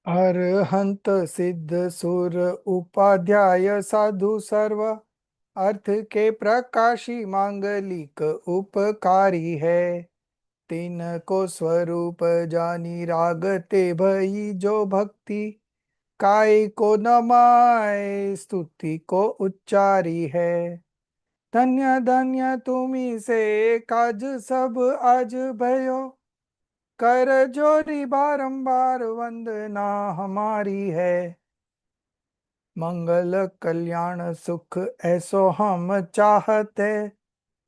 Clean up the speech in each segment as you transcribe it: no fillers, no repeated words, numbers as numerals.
अरहंत सिद्ध सुर उपाध्याय साधु सर्व अर्थ के प्रकाशी मांगलिक उपकारी है। तीन को स्वरूप जानी रागते भई जो भक्ति काय को नमाय स्तुति को उच्चारी है। धन्य धन्य तुम्ही से काज सब आज भयो कर जोरी बारंबार वंदना हमारी है। मंगल कल्याण सुख ऐसो हम चाहते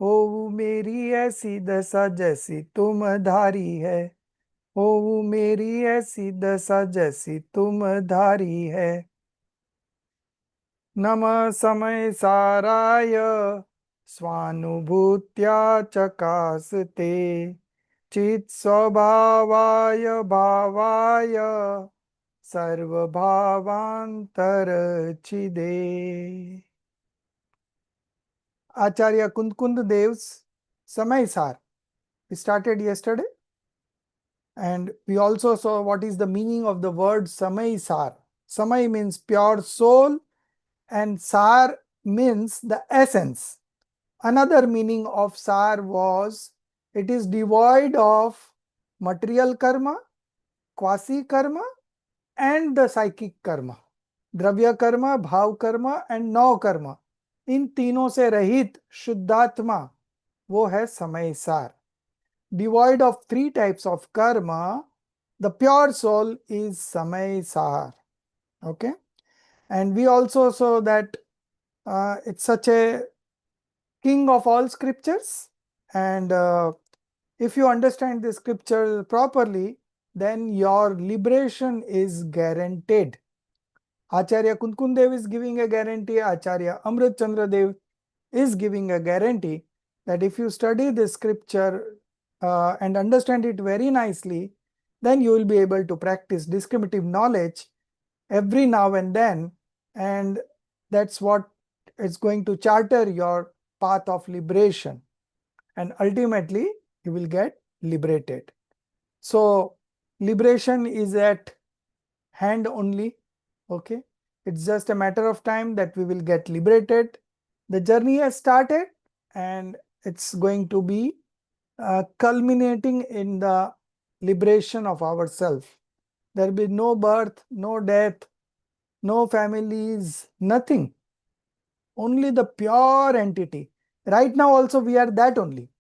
हो मेरी ऐसी दशा जैसी तुम धारी है। हो मेरी ऐसी दशा जैसी तुम धारी है। नमः समय साराय स्वानुभूत्या चकासते चित स्वभावाय भावाय सर्वभावांतर चिदे। Acharya Kundkund Dev's Samay Sar. We started yesterday and we also saw what is the meaning of the word Samay Sar. Samay means pure soul and Sar means the essence. Another meaning of Sar was it is devoid of material karma, quasi karma and the psychic karma. द्रव्य कर्म, भाव कर्म and नौ कर्म, इन तीनों से रहित शुद्धात्मा वो है समय सार. Devoid of three types of कर्म, द प्योर सोल इज समय सार. Okay, and we also saw that it's such a king of all scriptures, and if you understand the scripture properly, then your liberation is guaranteed. Acharya Kundkund Dev is giving a guarantee, Acharya Amrit Chandra Dev is giving a guarantee that if you study the scripture and understand it very nicely, then you will be able to practice discriminative knowledge every now and then, and that's what is going to charter your path of liberation, and ultimately you will get liberated. So liberation is at hand only. Okay, it's just a matter of time that we will get liberated. The journey has started and it's going to be culminating in the liberation of ourselves. There will be no birth, no death, no families, nothing. Only the pure entity. Right now also we are that only.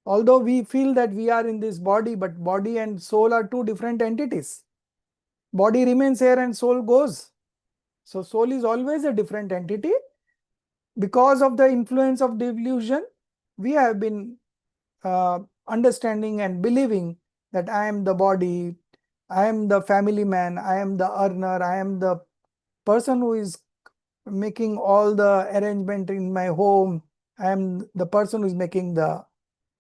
Although we feel that we are in this body, but body and soul are two different entities. Body remains here and soul goes. So soul is always a different entity. Because of the influence of delusion, we have been understanding and believing that I am the body, I am the family man, I am the earner, I am the person who is making all the arrangement in my home, I am the person who is making the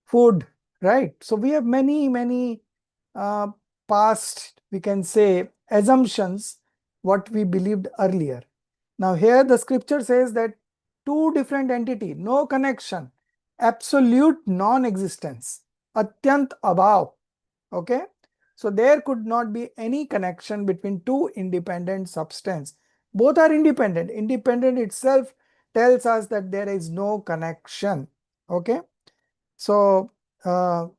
food, right? So we have many past, we can say, assumptions what we believed earlier. Now here the scripture says that two different entity, no connection, absolute non-existence, atyant abhav. Okay, so there could not be any connection between two independent substance. Both are independent. Independent itself tells us that there is no connection. Okay, so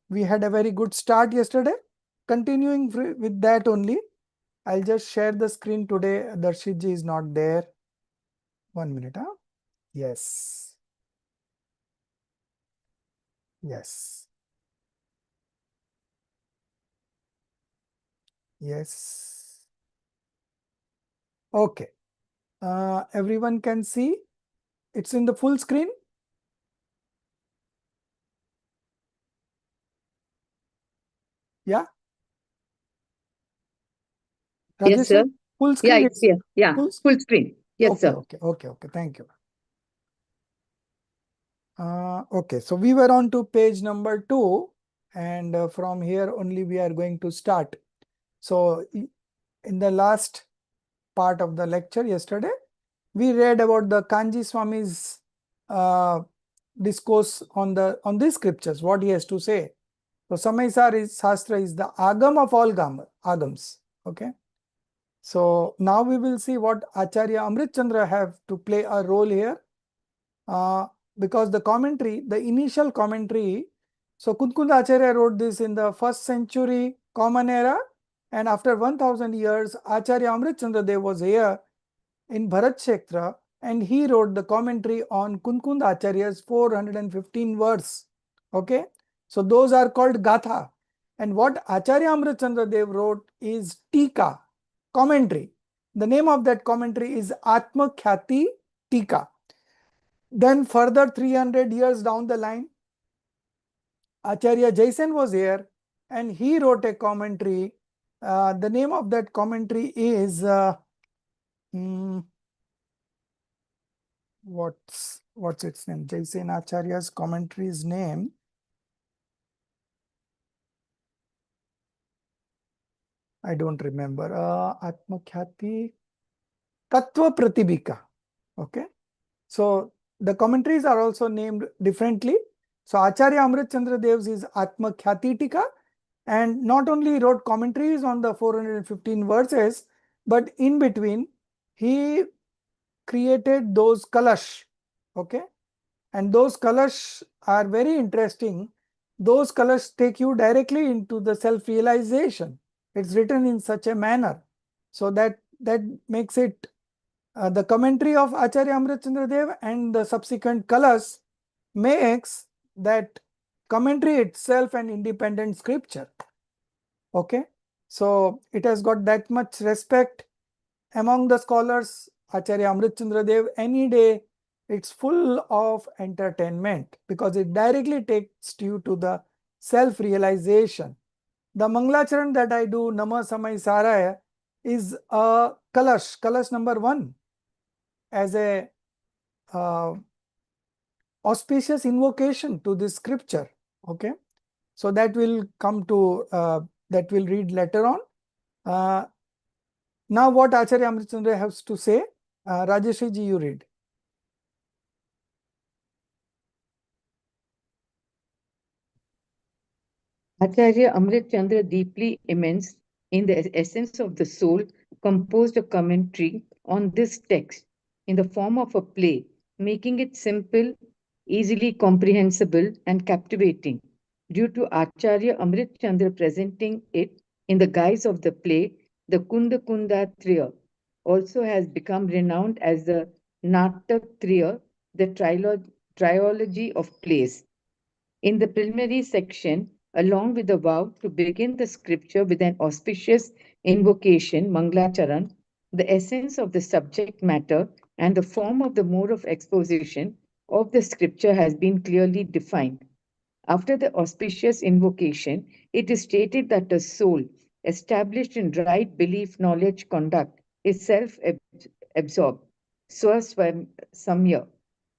we had a very good start yesterday. Continuing with that only, I'll just share the screen today. Darshit ji is not there. 1 minute, huh? Yes. Yes. Yes. Okay. Everyone can see it's in the full screen. Yeah. Yes, sir. Full screen. Yeah, it's here. Yeah, full screen. Yes, okay, sir. Okay. Thank you. Okay, so we were on to page number 2, and from here only we are going to start. So in the last part of the lecture yesterday, we read about the Kanji Swami's discourse on these scriptures, what he has to say. So Samay Sar is Shastra is the Agam of all Agams. Okay. So now we will see what Acharya Amrit Chandra have to play a role here. Because the commentary, the initial commentary, so Kunkunda Acharya wrote this in the 1st century Common Era, and after 1000 years, Acharya Amrit Chandra Dev was here in Bharat Kshetra, and he wrote the commentary on Kunkunda Acharya's 415 verse. Okay, so those are called Gatha. And what Acharya Amrit Chandra Dev wrote is Tika, commentary. The name of that commentary is Atma Khyati Tika. Then further 300 years down the line, Acharya Jaisen was here and he wrote a commentary. The name of that commentary is what's its name? Jaisen Acharya's commentary's name. I don't remember. Atma Khyati Tattva Pratibhika. Okay. So the commentaries are also named differently. So Acharya Amrit Chandra Dev's is Atma Khyati Tika, and not only wrote commentaries on the 415 verses, but in between he created those kalash. Okay, and those kalash are very interesting. Those kalash take you directly into the self-realization. It's written in such a manner, so that makes it the commentary of Acharya Amrit Chandra Dev and the subsequent kalash makes that commentary itself an independent scripture. Okay, so it has got that much respect among the scholars. Acharya Amrit Chandra Dev, any day, it's full of entertainment because it directly takes you to the self-realization. The Manglacharan that I do, Nama Samay Saraya, is a kalash number 1, as a auspicious invocation to this scripture. Okay, so that will come to that we'll read later on. Now what Acharya Amrit Chandra has to say, Rajeshri ji, you read. Acharya Amrit Chandra, deeply immense in the essence of the soul, composed a commentary on this text in the form of a play, making it simple, easily comprehensible, and captivating. Due to Acharya Amrit Chandra presenting it in the guise of the play, the Kunda Kunda Triya also has become renowned as the Natak Triya, the trilogy of plays. In the preliminary section, along with the vow to begin the scripture with an auspicious invocation, Manglacharan, the essence of the subject matter and the form of the mode of exposition of the scripture has been clearly defined. After the auspicious invocation, it is stated that a soul established in right belief, knowledge, conduct is self-absorbed, samya,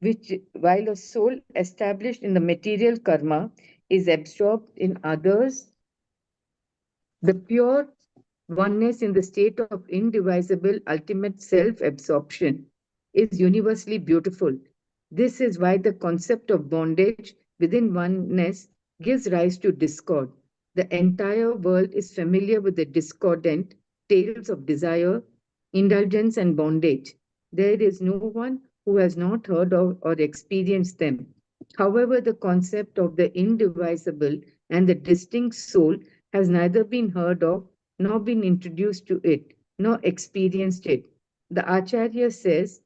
which while a soul established in the material karma is absorbed in others, the pure oneness in the state of indivisible ultimate self-absorption is universally beautiful. This is why the concept of bondage within oneness gives rise to discord. The entire world is familiar with the discordant tales of desire, indulgence, and bondage. There is no one who has not heard of or experienced them. However, the concept of the indivisible and the distinct soul has neither been heard of, nor been introduced to it, nor experienced it. The Acharya says,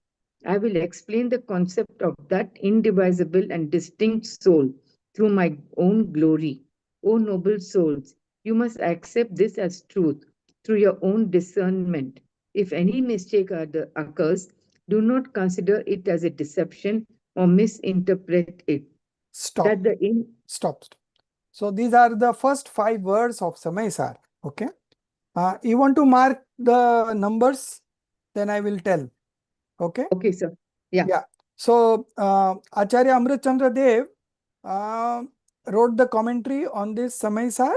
I will explain the concept of that indivisible and distinct soul through my own glory. O noble souls, you must accept this as truth through your own discernment. If any mistake occurs, do not consider it as a deception or misinterpret it. Stop. Stop. So these are the first 5 words of Samaysar. Okay. You want to mark the numbers? Then I will tell. Okay. Okay, sir. Yeah. Yeah. So Acharya Amrit Chandra Dev wrote the commentary on this Samaysar,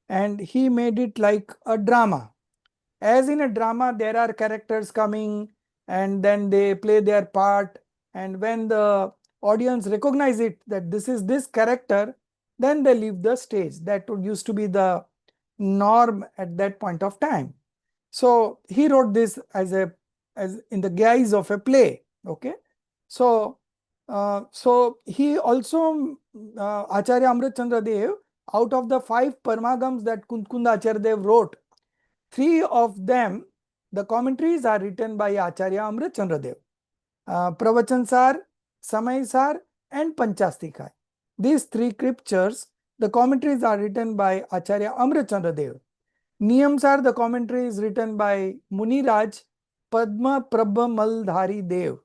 and he made it like a drama. As in a drama, there are characters coming and then they play their part, and when the audience recognize it that this is this character, then they leave the stage. That used to be the norm at that point of time. So he wrote this as in the guise of a play. Okay, so he also Acharya Amrit Chandra Dev, out of the 5 Parmagams that Kundkunda Acharya Dev wrote, 3 of them, the commentaries are written by Acharya Amrit Chandra Dev. Pravachan Sar, Samay Sar, and Panchastika. These 3 scriptures, the commentaries are written by Acharya Amrit Chandra Dev. Niyam Sar, the commentary is written by Muniraj Padma Prabha Maldhari Dev.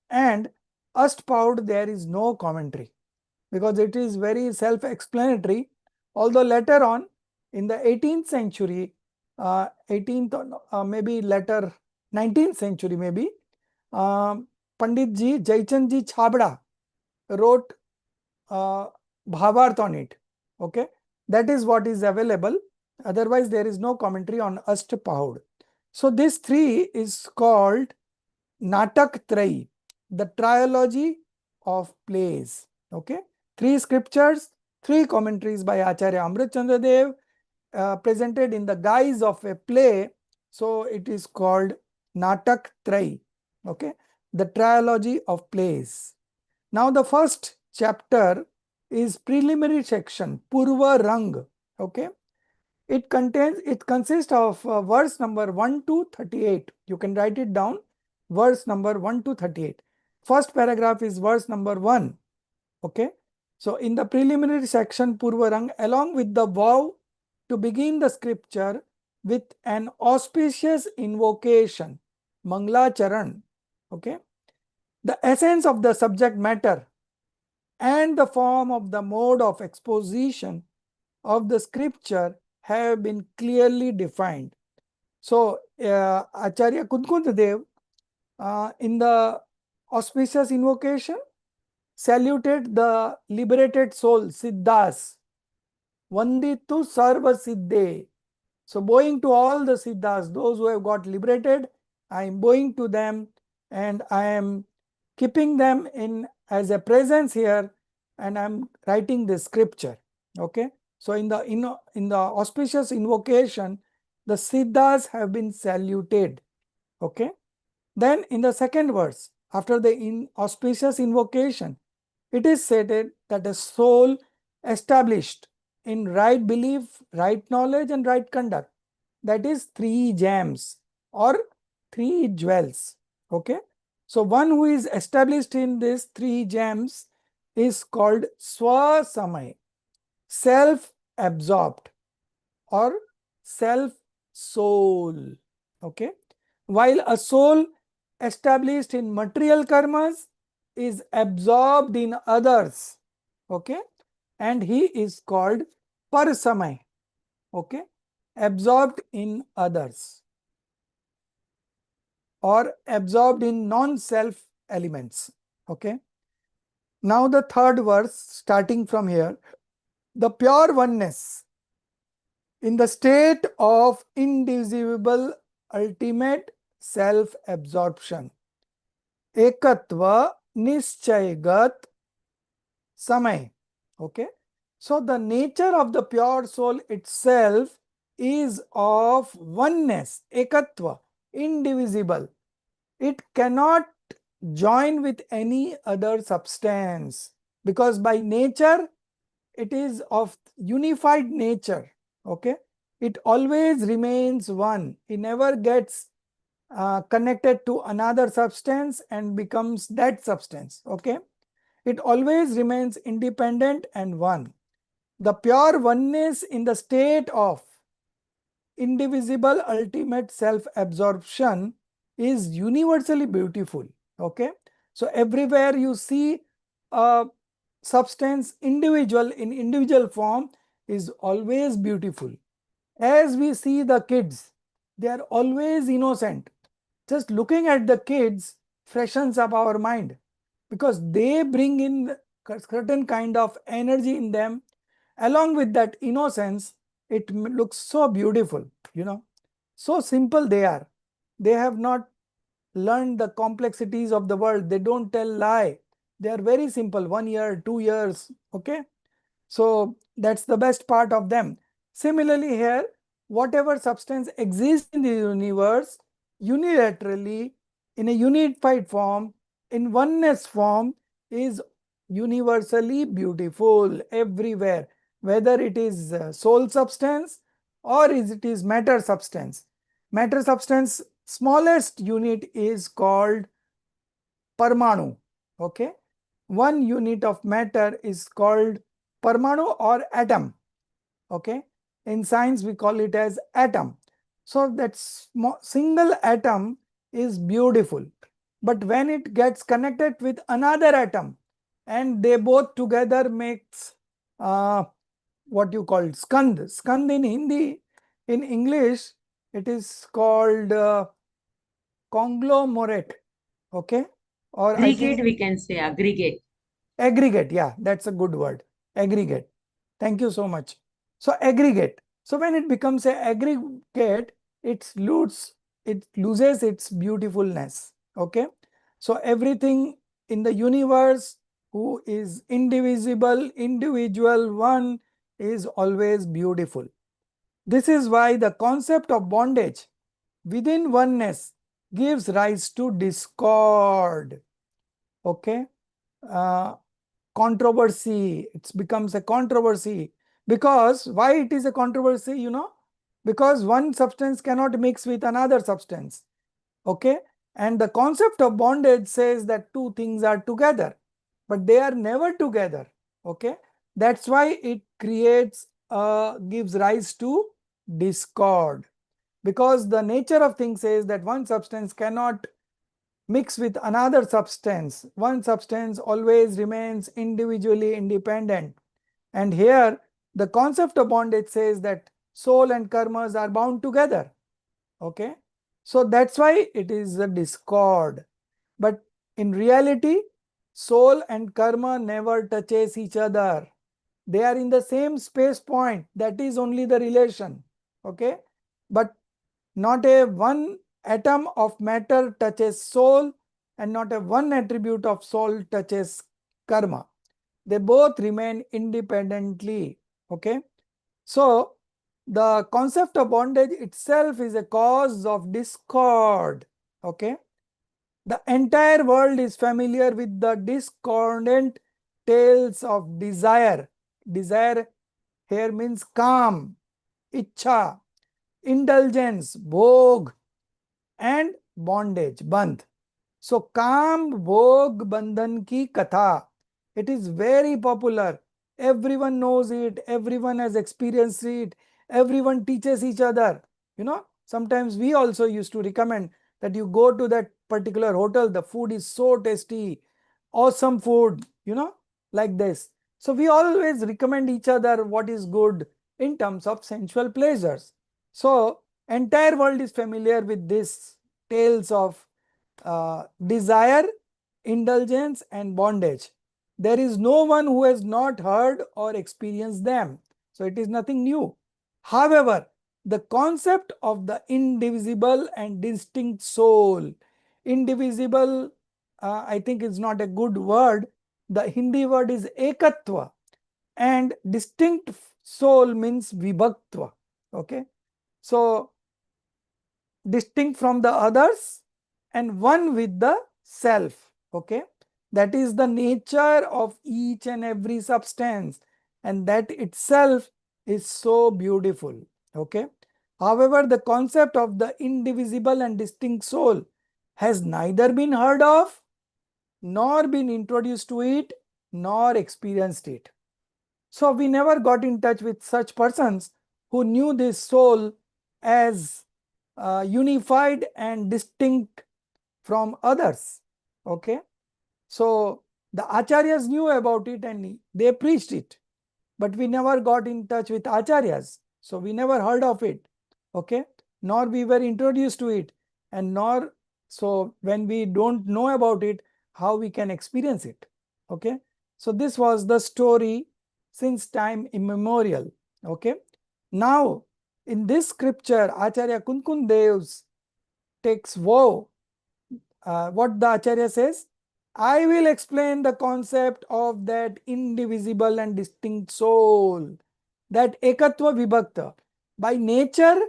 And Astpaud, there is no commentary because it is very self-explanatory. Although later on, in the 18th century, 18th maybe later 19th century maybe, Pandit Ji Jaichand Ji Chabda wrote Bhavarth on it. Okay, that is what is available. Otherwise, there is no commentary on Astpaud. So this 3 is called Natak Trai, the trilogy of plays. Okay, 3 scriptures, 3 commentaries by Acharya Amrit Chandra Dev, presented in the guise of a play. So it is called Natak Trai. Okay, the trilogy of plays. Now the first chapter is preliminary section, Purva Rang. Okay, it consists of verse number 1 to 38. You can write it down, verse number 1 to 38. First paragraph is verse number 1. Okay, so in the preliminary section, Purvarang, along with the vow to begin the scripture with an auspicious invocation, Mangla Charan. Okay, the essence of the subject matter and the form of the mode of exposition of the scripture have been clearly defined. So, Acharya Kundkund Dev, in the auspicious invocation, saluted the liberated soul, Siddhas, Vanditu Sarva Siddhe. So, bowing to all the Siddhas, those who have got liberated, I am bowing to them and I am keeping them in as a presence here, and I am writing this scripture. Okay. So, in the auspicious invocation, the Siddhas have been saluted. Okay. Then in the second verse, after the auspicious invocation, it is stated that a soul established in right belief, right knowledge, and right conduct, that is 3 gems or 3 jewels. Okay. So one who is established in these 3 gems is called Swasamay, self-absorbed or self-soul. Okay. While a soul established in material karmas is absorbed in others. Okay. And he is called Parasamay. Okay. Absorbed in others or absorbed in non-self elements. Okay. Now the third verse, starting from here, the pure oneness in the state of indivisible ultimate self-absorption, ekatva nischaygat samay. Okay. So the nature of the pure soul itself is of oneness, ekatva, indivisible. It cannot join with any other substance because by nature it is of unified nature. Okay, it always remains one. It never gets connected to another substance and becomes that substance. Okay, it always remains independent and one. The pure oneness in the state of indivisible ultimate self-absorption is universally beautiful. Okay, so everywhere you see a substance individual in individual form is always beautiful. As we see the kids, they are always innocent. Just looking at the kids freshens up our mind because they bring in certain kind of energy in them. Along with that innocence, it looks so beautiful, so simple they are. They have not learned the complexities of the world. They don't tell lie. They are very simple, 1 year, 2 years. Okay, so that's the best part of them. Similarly here, whatever substance exists in the universe unilaterally in a unified form, in oneness form, is universally beautiful everywhere, whether it is soul substance or it is matter substance. Matter substance smallest unit is called Parmanu. Okay, one unit of matter is called Parmanu or atom. Okay, in science we call it as atom. So that single atom is beautiful, but when it gets connected with another atom and they both together makes what you call skand in Hindi. In English it is called conglomerate. Okay, or I think Aggregate, we can say aggregate. aggregate. Yeah, that's a good word, aggregate. Thank you so much. So aggregate. So when it becomes a aggregate, it loses its beautifulness. Okay. So everything in the universe who is indivisible, individual one is always beautiful. This is why the concept of bondage within oneness gives rise to discord. Okay. Uh, Controversy, it becomes a controversy. Because why it is a controversy, because one substance cannot mix with another substance. Okay, and the concept of bondage says that two things are together, but they are never together. Okay, that's why it gives rise to discord, because the nature of things says that one substance cannot mix with another substance. One substance always remains individually independent. And here the concept of bondage says that soul and karmas are bound together. Okay. So that's why it is a discord. But in reality, soul and karma never touches each other. They are in the same space point. That is only the relation. Okay. But not a one atom of matter touches soul and not a one attribute of soul touches karma. They both remain independently. Okay. So the concept of bondage itself is a cause of discord. Okay. The entire world is familiar with the discordant tales of desire. Desire here means calm, ichha, indulgence, bhog, and bondage, bandh. So काम भोग बंधन की katha, it is very popular. Everyone knows it, everyone has experienced it, everyone teaches each other. Sometimes we also used to recommend that you go to that particular hotel, the food is so tasty, awesome food, like this. So we always recommend each other what is good in terms of sensual pleasures. So entire world is familiar with this tales of desire, indulgence, and bondage. There is no one who has not heard or experienced them. So it is nothing new. However, the concept of the indivisible and distinct soul, indivisible, I think is not a good word. The Hindi word is ekatva, and distinct soul means vibhaktva. Okay. So distinct from the others and one with the self. Okay, that is the nature of each and every substance, and that itself is so beautiful. Okay, however, the concept of the indivisible and distinct soul has neither been heard of, nor been introduced to it, nor experienced it. So we never got in touch with such persons who knew this soul as unified and distinct from others. Okay. So the acharyas knew about it and they preached it, but we never got in touch with acharyas. So we never heard of it. Okay. Nor we were introduced to it, and nor, so when we don't know about it, how we can experience it. Okay. So this was the story since time immemorial. Okay. Now in this scripture, Acharya Kunkun Dev's takes vow. What the Acharya says, I will explain the concept of that indivisible and distinct soul, that ekatva vibhakta. By nature,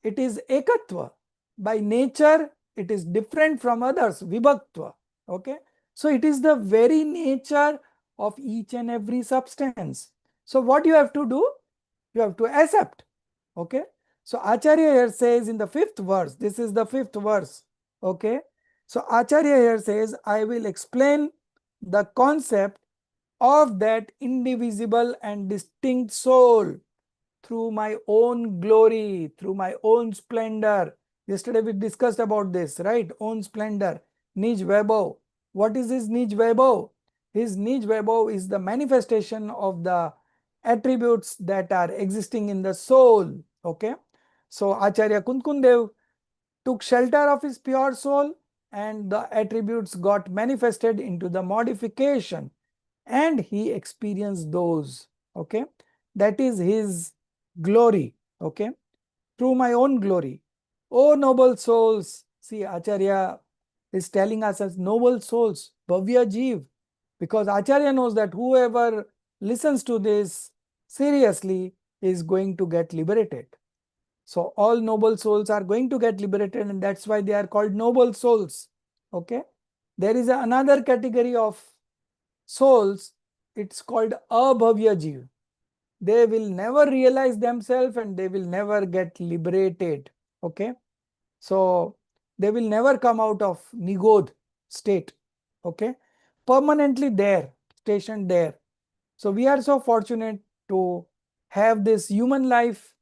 it is ekatva. By nature, it is different from others, vibhaktva. Okay. So it is the very nature of each and every substance. So what you have to do? You have to accept. Okay. So Acharya here says in the 5th verse, this is the 5th verse. Okay. So Acharya here says, I will explain the concept of that indivisible and distinct soul through my own glory, through my own splendor. Yesterday we discussed about this, right? Own splendor, Nij Vaibhav. What is his Nij Vaibhav? His Nij Vaibhav is the manifestation of the attributes that are existing in the soul. Okay. So Acharya Kunkundev took shelter of his pure soul and the attributes got manifested into the modification and he experienced those. Okay. That is his glory. Okay. Through my own glory. O noble souls. See, Acharya is telling us as noble souls, Bhavya Jeev. Because Acharya knows that whoever listens to this seriously is going to get liberated. So all noble souls are going to get liberated and that's why they are called noble souls. Okay. There is another category of souls. It's called Abhavya Jeev. They will never realize themselves and they will never get liberated. Okay. So they will never come out of Nigodh state. Okay. Permanently there, stationed there. So we are so fortunate to have this human life,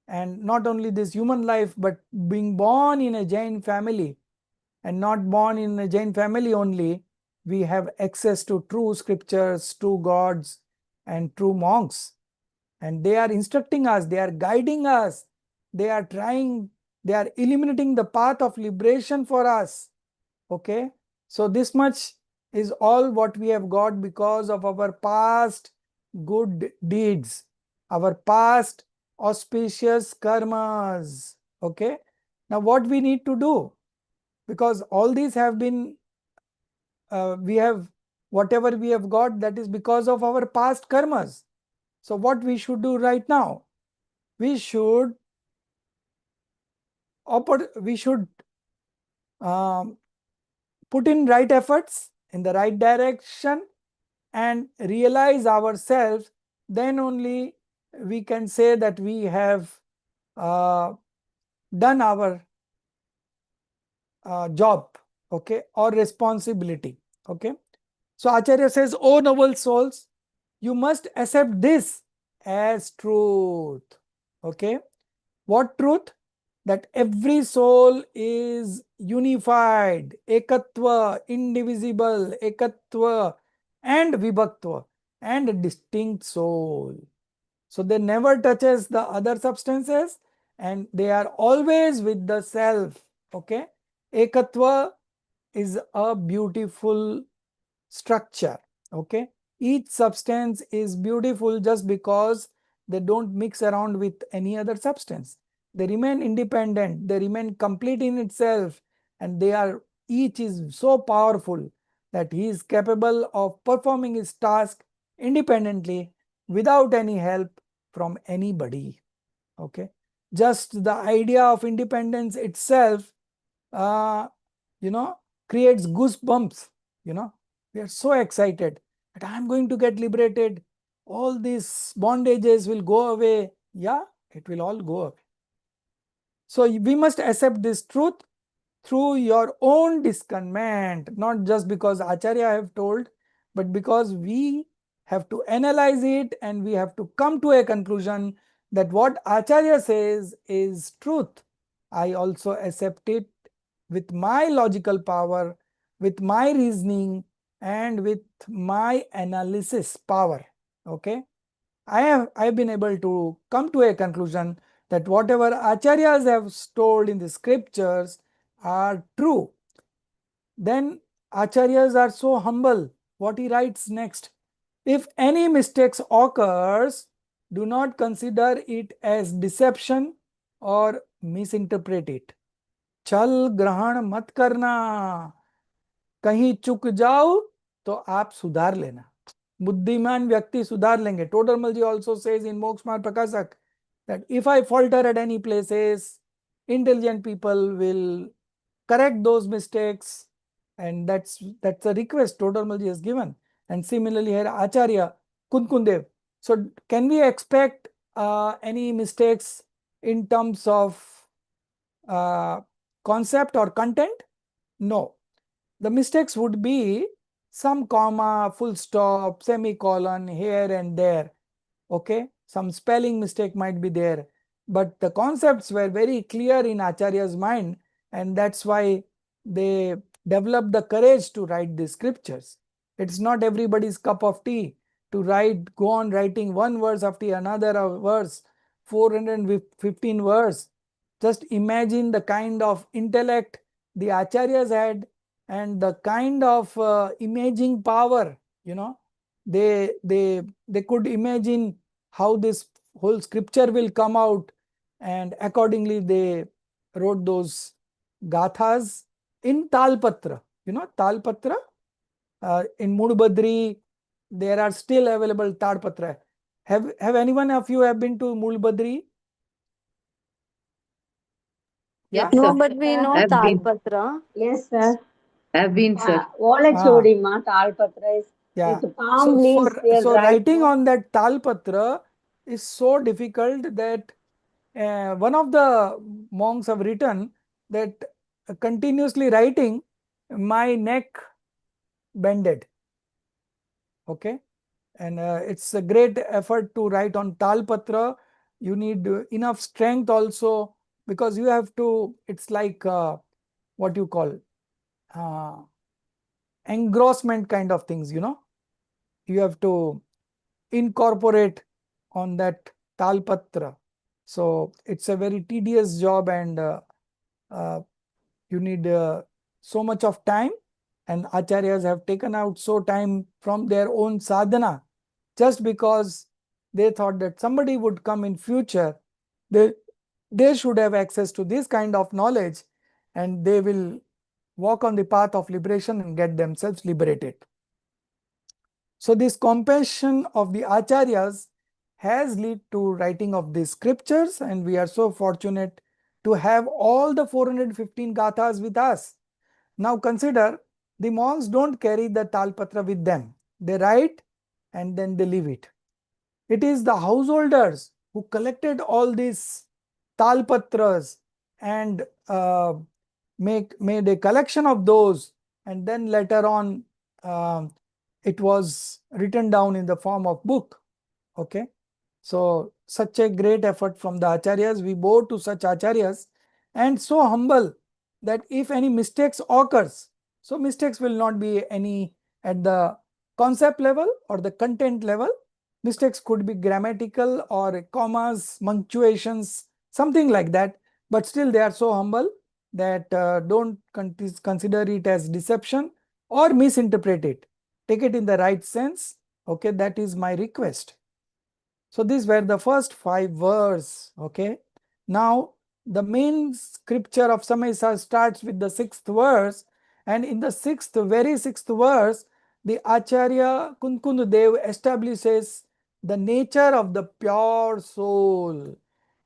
and not only this human life, but being born in a Jain family, and not born in a Jain family only, we have access to true scriptures, true gods, and true monks. And they are instructing us, they are guiding us, they are trying, they are illuminating the path of liberation for us. Okay. So this much is all what we have got because of our past good deeds, our past auspicious karmas. Okay. Now what we need to do? Because all these have been, we have, whatever we have got, that is because of our past karmas. So what we should do right now? We should um, put in right efforts in the right direction and realize ourselves. Then only we can say that we have done our job, okay, or responsibility. Okay. So Acharya says, "O noble souls, you must accept this as truth." Okay. What truth? That every soul is unified, ekatva, indivisible, ekatva, and vibhaktva, and a distinct soul. So they never touches the other substances and they are always with the self. Okay. Ekatva is a beautiful structure. Okay. Each substance is beautiful just because they don't mix around with any other substance. They remain independent, they remain complete in itself, and they are, each is so powerful that he is capable of performing his task independently without any help from anybody. Okay. Just the idea of independence itself, uh, you know, creates goosebumps. You know, we are so excited that I am going to get liberated. All these bondages will go away. Yeah, it will all go away. So we must accept this truth through your own discernment, not just because Acharya have told, but because we have to analyze it and we have to come to a conclusion that what Acharya says is truth. I also accept it with my logical power, with my reasoning, and with my analysis power. Okay. I've been able to come to a conclusion that whatever acharyas have told in the scriptures are true. Then acharyas are so humble. What he writes next: if any mistakes occurs, do not consider it as deception or misinterpret it. छल ग्रहण मत करना, कहीं चुक जाओ तो आप सुधार लेना. बुद्धिमान व्यक्ति सुधार लेंगे. Todarmal ji also says in Moksha Prakashak that if I falter at any places, intelligent people will correct those mistakes, and that's a request Todarmalji has given. And similarly here Acharya Kunkundev. So can we expect any mistakes in terms of concept or content? No. The mistakes would be some comma, full stop, semicolon here and there. Okay, some spelling mistake might be there, but the concepts were very clear in Acharya's mind, and that's why they developed the courage to write these scriptures. It's not everybody's cup of tea to go on writing one verse after another verse, 415 verse. Just imagine the kind of intellect the Acharyas had and the kind of imaging power, they could imagine how this whole scripture will come out, and accordingly they wrote those gathas in Talpatra. Talpatra in Mudbadri, there are still available Talpatra. Have anyone of you have been to Mulbadri? Yes, No, sir. but we know I've been. Talpatra. Yes, sir. I've been, sir. Volachodi ma Talpatra is Yeah. with palm leaves there, So right? writing on that Talpatra is so difficult that one of the monks have written that continuously writing, my neck bended. Okay, and it's a great effort to write on Talpatra. You need enough strength also, because you have to, it's like what you call engrossment kind of things, you have to incorporate on that Talpatra. So it's a very tedious job, and you need so much of time, and acharyas have taken out so time from their own sadhana just because they thought that somebody would come in future, they should have access to this kind of knowledge, and they will walk on the path of liberation and get themselves liberated. So this compassion of the acharyas has led to writing of these scriptures, and we are so fortunate to have all the 415 gathas with us. Now consider, the monks don't carry the Talpatra with them. They write and then they leave it. It is the householders who collected all these Talpatras and made a collection of those, and then later on it was written down in the form of book. Okay, so such a great effort from the acharyas. We bow to such acharyas, and so humble that if any mistakes occurs, so mistakes will not be any at the concept level or the content level. Mistakes could be grammatical or commas, punctuations, something like that, but still they are so humble that don't consider it as deception or misinterpret it. Take it in the right sense. Okay, that is my request. So these were the first 5 verses. Okay, now the main scripture of Samhita starts with the 6th verse, and in the very sixth verse, the Acharya Kunkundev establishes the nature of the pure soul.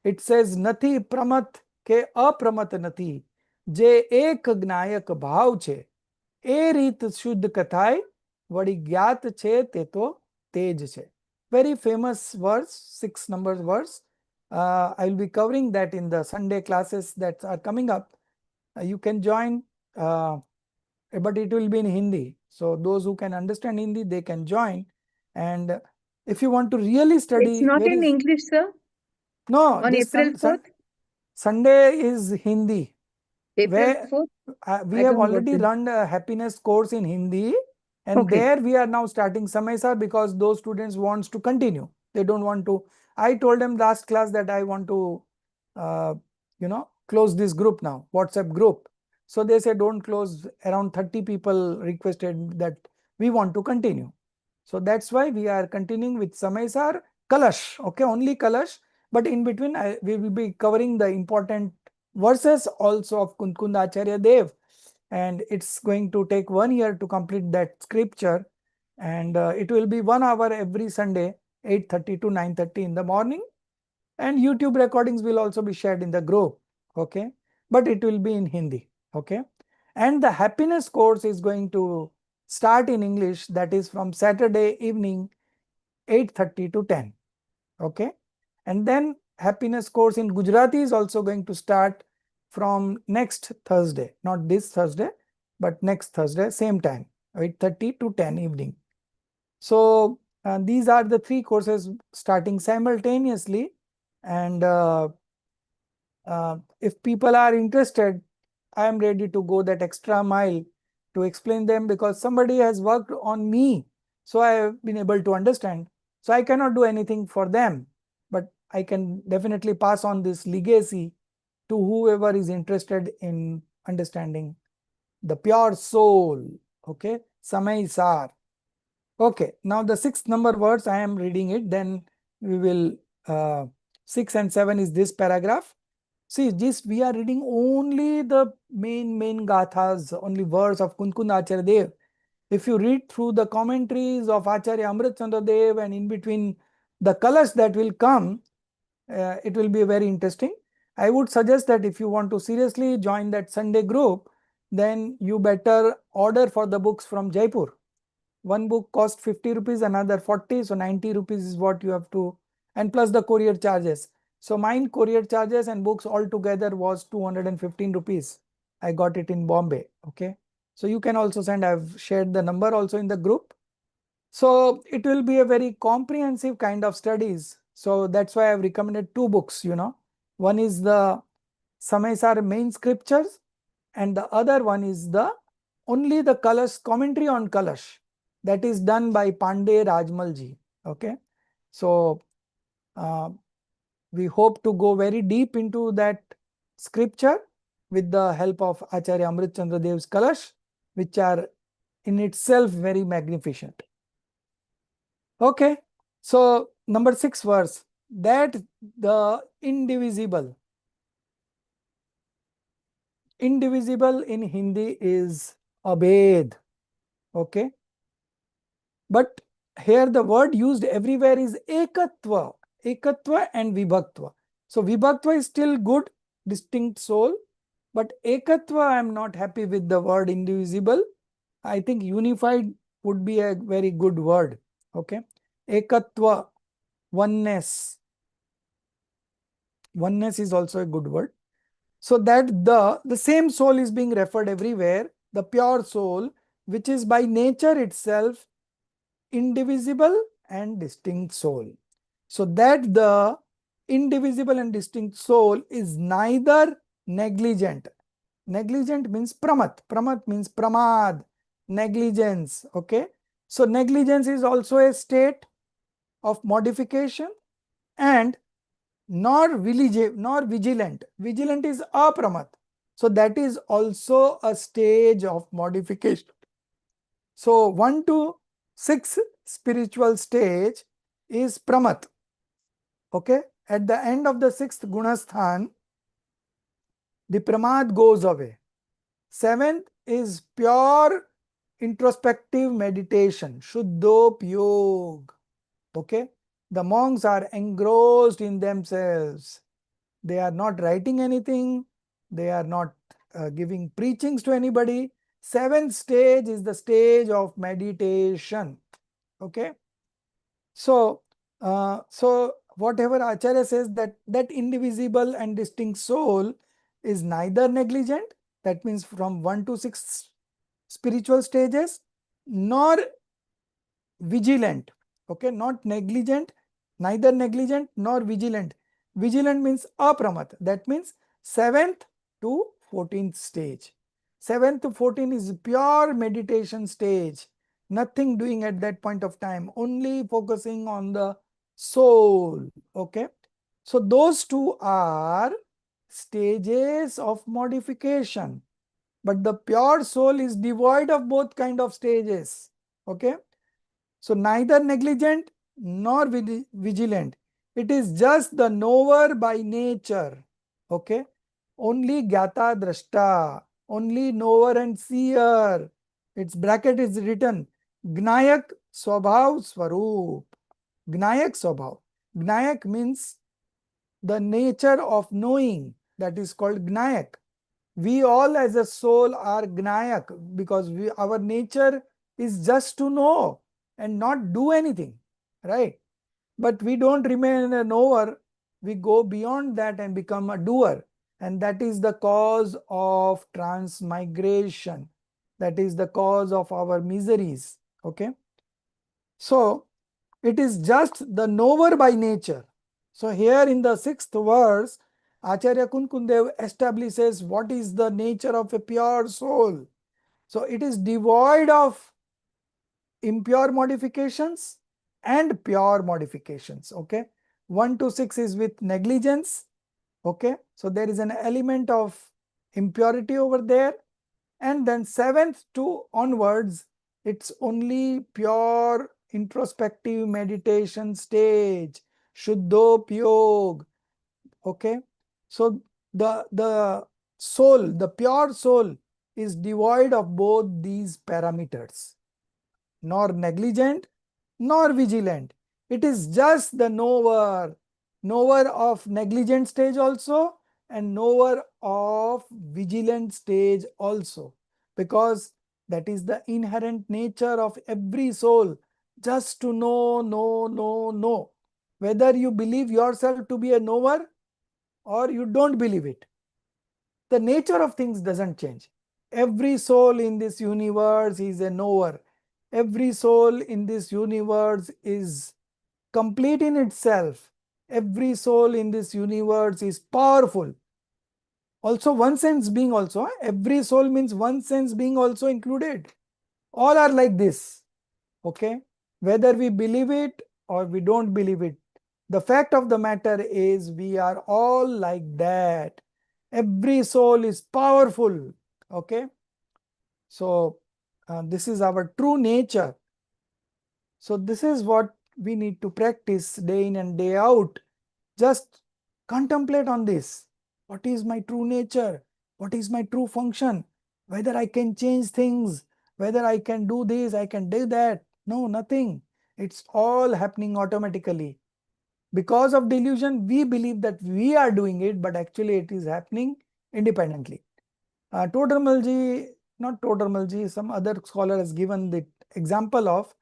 It says, Nathi pramat ke apramat nathi, je ek જ્ઞાયક ભાવ છે, એ રીત શુદ્ધ કથાય, વળી જ્ઞાત છે તે તો તેજ છે. Very famous verse, 6 numbers verse. I will be covering that in the Sunday classes that are coming up. You can join, but it will be in Hindi. So those who can understand Hindi, they can join. And if you want to really study, It's not in English, sir. No, On this April 4th. Sunday is Hindi. April 4th. We I have don't know already what run a happiness course in Hindi, and Okay. there we are now starting Samhita because those students wants to continue. They don't want to. I told them last class that I want to, close this group now, WhatsApp group. So they said don't close. Around 30 people requested that we want to continue. So that's why we are continuing with Samhita Kalash. Okay, only Kalash. But in between, we will be covering the important verses also of Kunkunda Acharya Dev, and it's going to take 1 year to complete that scripture, and it will be 1 hour every Sunday, 8:30 to 9:30 in the morning, and YouTube recordings will also be shared in the group. Okay, but it will be in Hindi. Okay, and the happiness course is going to start in English, that is from Saturday evening 8:30 to 10. Okay, and then happiness course in Gujarati is also going to start from next Thursday, not this Thursday, but next Thursday, same time, 8:30 to 10 evening. So these are the three courses starting simultaneously, and if people are interested, I am ready to go that extra mile to explain them, because somebody has worked on me, so I have been able to understand. So I cannot do anything for them, but I can definitely pass on this legacy to whoever is interested in understanding the pure soul. Okay, Samay Sar. Okay, now the 6th number words, I am reading it, then we will 6 and 7 is this paragraph. See, this we are reading only the main gathas, only words of Kunkund Acharya Dev. If you read through the commentaries of Acharya Amrit Chandra Dev and in between the colors that will come, it will be very interesting. I would suggest that if you want to seriously join that Sunday group, then you better order for the books from Jaipur. One book cost 50 rupees, another 40, so 90 rupees is what you have to, and plus the courier charges. So mine courier charges and books altogether was 215 rupees. I got it in Bombay. Okay, so you can also send, I've shared the number also in the group. So it will be a very comprehensive kind of studies. So that's why I've recommended two books, One is the Samaysar main scriptures, and the other one is the only the Kalash commentary on Kalash, that is done by Pandey Rajmal ji. Okay, so we hope to go very deep into that scripture with the help of Acharya Amrit Chandra Dev's Kalash, which are in itself very magnificent. Okay, so number 6 verse, that the indivisible in Hindi is abhed. Okay, but here the word used everywhere is ekatva and vibhaktva. So vibhaktva is still good, distinct soul, but ekatva I am not happy with the word indivisible. I think unified would be a very good word. Okay, ekatva, oneness is also a good word. So that the same soul is being referred everywhere, the pure soul, which is by nature itself indivisible and distinct soul. So that the indivisible and distinct soul is neither negligent. Negligent means pramat. Pramat means pramad, negligence. Okay, so negligence is also a state of modification, and nor vigilant. Vigilant is apramat. So that is also a stage of modification. So 1 to 6 spiritual stage is pramat. Okay, at the end of the 6th gunasthan, the pramad goes away. 7th is pure introspective meditation, shuddhopyog. Okay, the monks are engrossed in themselves. They are not writing anything. They are not giving preachings to anybody. 7th stage is the stage of meditation. Okay, so whatever Acharya says, that indivisible and distinct soul is neither negligent, that means from 1 to 6 spiritual stages, nor vigilant. Okay, not negligent, neither negligent nor vigilant. Vigilant means apramat, that means 7th to 14th stage. 7th to 14th is pure meditation stage, nothing doing at that point of time, only focusing on the soul. Okay, so those two are stages of modification, but the pure soul is devoid of both kind of stages. Okay, so neither negligent nor vigilant. It is just the knower by nature. Okay, only gyata drashta, only knower and seer. Its bracket is written Gnayak Swabhav Swaroop. Gnayak Swabhav. Gnayak means the nature of knowing, that is called Gnayak. We all as a soul are Gnayak because our nature is just to know and not do anything, right? But we don't remain a knower, we go beyond that and become a doer. And that is the cause of transmigration. That is the cause of our miseries, okay? So, it is just the knower by nature. So here in the 6th verse, Acharya Kunkundev establishes what is the nature of a pure soul. So it is devoid of impure modifications and pure modifications. Okay, 1 to 6 is with negligence. Okay, so there is an element of impurity over there. And then 7th to onwards, it's only pure introspective meditation stage, Shuddhopyog. Okay, so the soul, the pure soul, is devoid of both these parameters, nor negligent nor vigilant. It is just the knower, knower of negligent stage also and knower of vigilant stage also, because that is the inherent nature of every soul, just to know. Whether you believe yourself to be a knower or you don't believe it, the nature of things doesn't change. Every soul in this universe is a knower. Every soul in this universe is complete in itself. Every soul in this universe is powerful. Also, one sense being also. Every soul means one sense being also included. All are like this. Okay? Whether we believe it or we don't believe it, the fact of the matter is we are all like that. Every soul is powerful. Okay? So, this is our true nature. So, this is what we need to practice day in and day out. Just contemplate on this. What is my true nature? What is my true function? Whether I can change things, whether I can do this, I can do that. No, nothing. It's all happening automatically. Because of delusion, we believe that we are doing it, but actually it is happening independently. Todramalji, not Todramalji, some other scholar has given the example of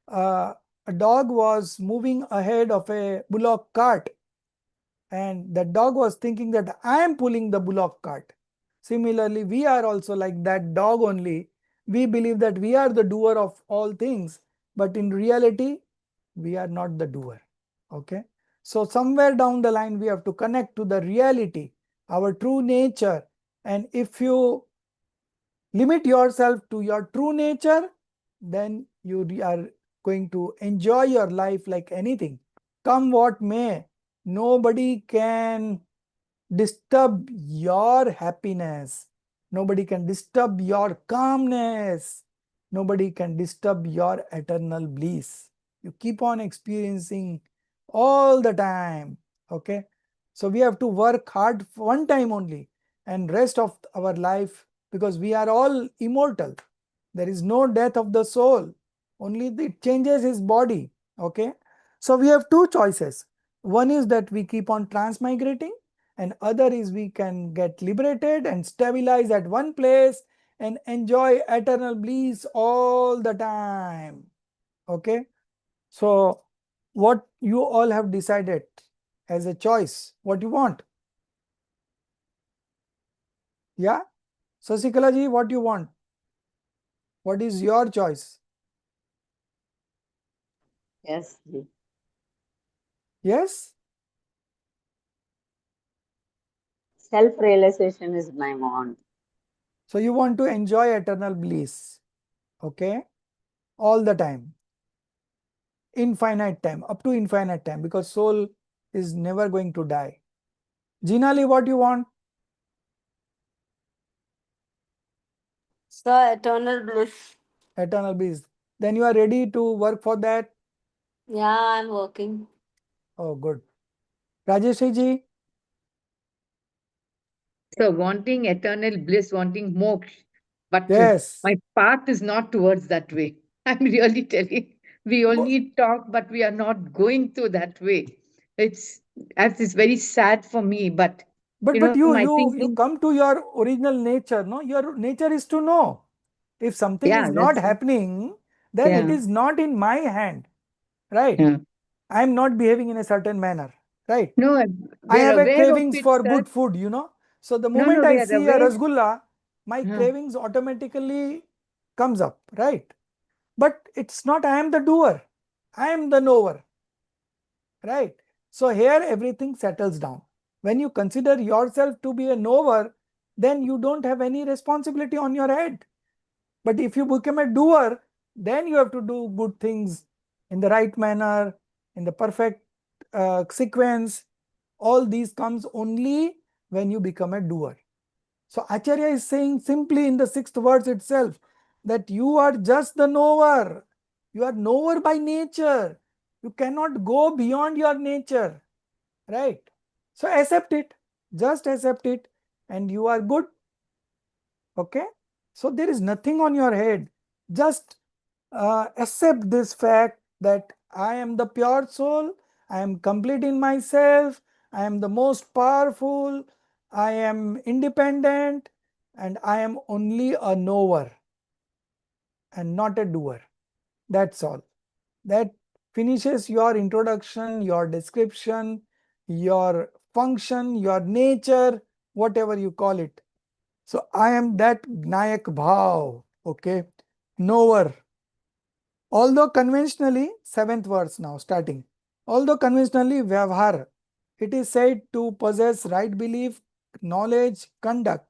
a dog was moving ahead of a bullock cart, and the dog was thinking that I am pulling the bullock cart. Similarly, we are also like that dog only. We believe that we are the doer of all things, but in reality, we are not the doer. Okay. So somewhere down the line, we have to connect to the reality, our true nature. And if you limit yourself to your true nature, then you are going to enjoy your life like anything. Come what may, nobody can disturb your happiness. Nobody can disturb your calmness. Nobody can disturb your eternal bliss. You keep on experiencing all the time. Okay. So we have to work hard one time only and rest of our life, because we are all immortal. There is no death of the soul. Only it changes his body. Okay. So we have two choices. One is that we keep on transmigrating, and other is we can get liberated and stabilize at one place and enjoy eternal bliss all the time. Okay. So what you all have decided as a choice, what you want? Yeah. Sasikala ji, what you want? What is your choice? Yes. Yes. Self-realization is my want. So you want to enjoy eternal bliss. Okay. All the time. Infinite time, up to infinite time, because soul is never going to die. Jinali, what you want? So eternal bliss. Eternal bliss. Then you are ready to work for that? Yeah, I'm working. Oh, good. Rajesh ji? So wanting eternal bliss, wanting moksha, but Yes. my path is not towards that way. I'm really telling. We only talk, but we are not going through that way. It's As is very sad for me, but But you but know, my you thinking, come to your original nature, no? Your nature is to know. If something yeah, is not that's happening, then it yeah, is not in my hand, right? yeah. I am not behaving in a certain manner, right? No, I we're have a aware of cravings it, for sir. good food, So the No, moment no, we I are see a aware. rasgulla, my Huh. cravings automatically comes up, right? But it's not I am the doer, I am the knower, right? So here everything settles down. When you consider yourself to be a knower, then you don't have any responsibility on your head. But if you become a doer, then you have to do good things in the right manner, in the perfect sequence. All these comes only when you become a doer. So Acharya is saying simply in the 6th verse itself that you are just the knower. You are knower by nature. You cannot go beyond your nature, right? So accept it, just accept it, and you are good. Okay, so there is nothing on your head. Just accept this fact that I am the pure soul, I am complete in myself, I am the most powerful, I am independent, and I am only a knower and not a doer. That's all. That finishes your introduction, your description, your function, your nature, whatever you call it. So I am that Gnayak Bhav, okay, knower. Although conventionally, 7th verse now starting. Although conventionally, Vyavhar, it is said to possess right belief, knowledge, conduct,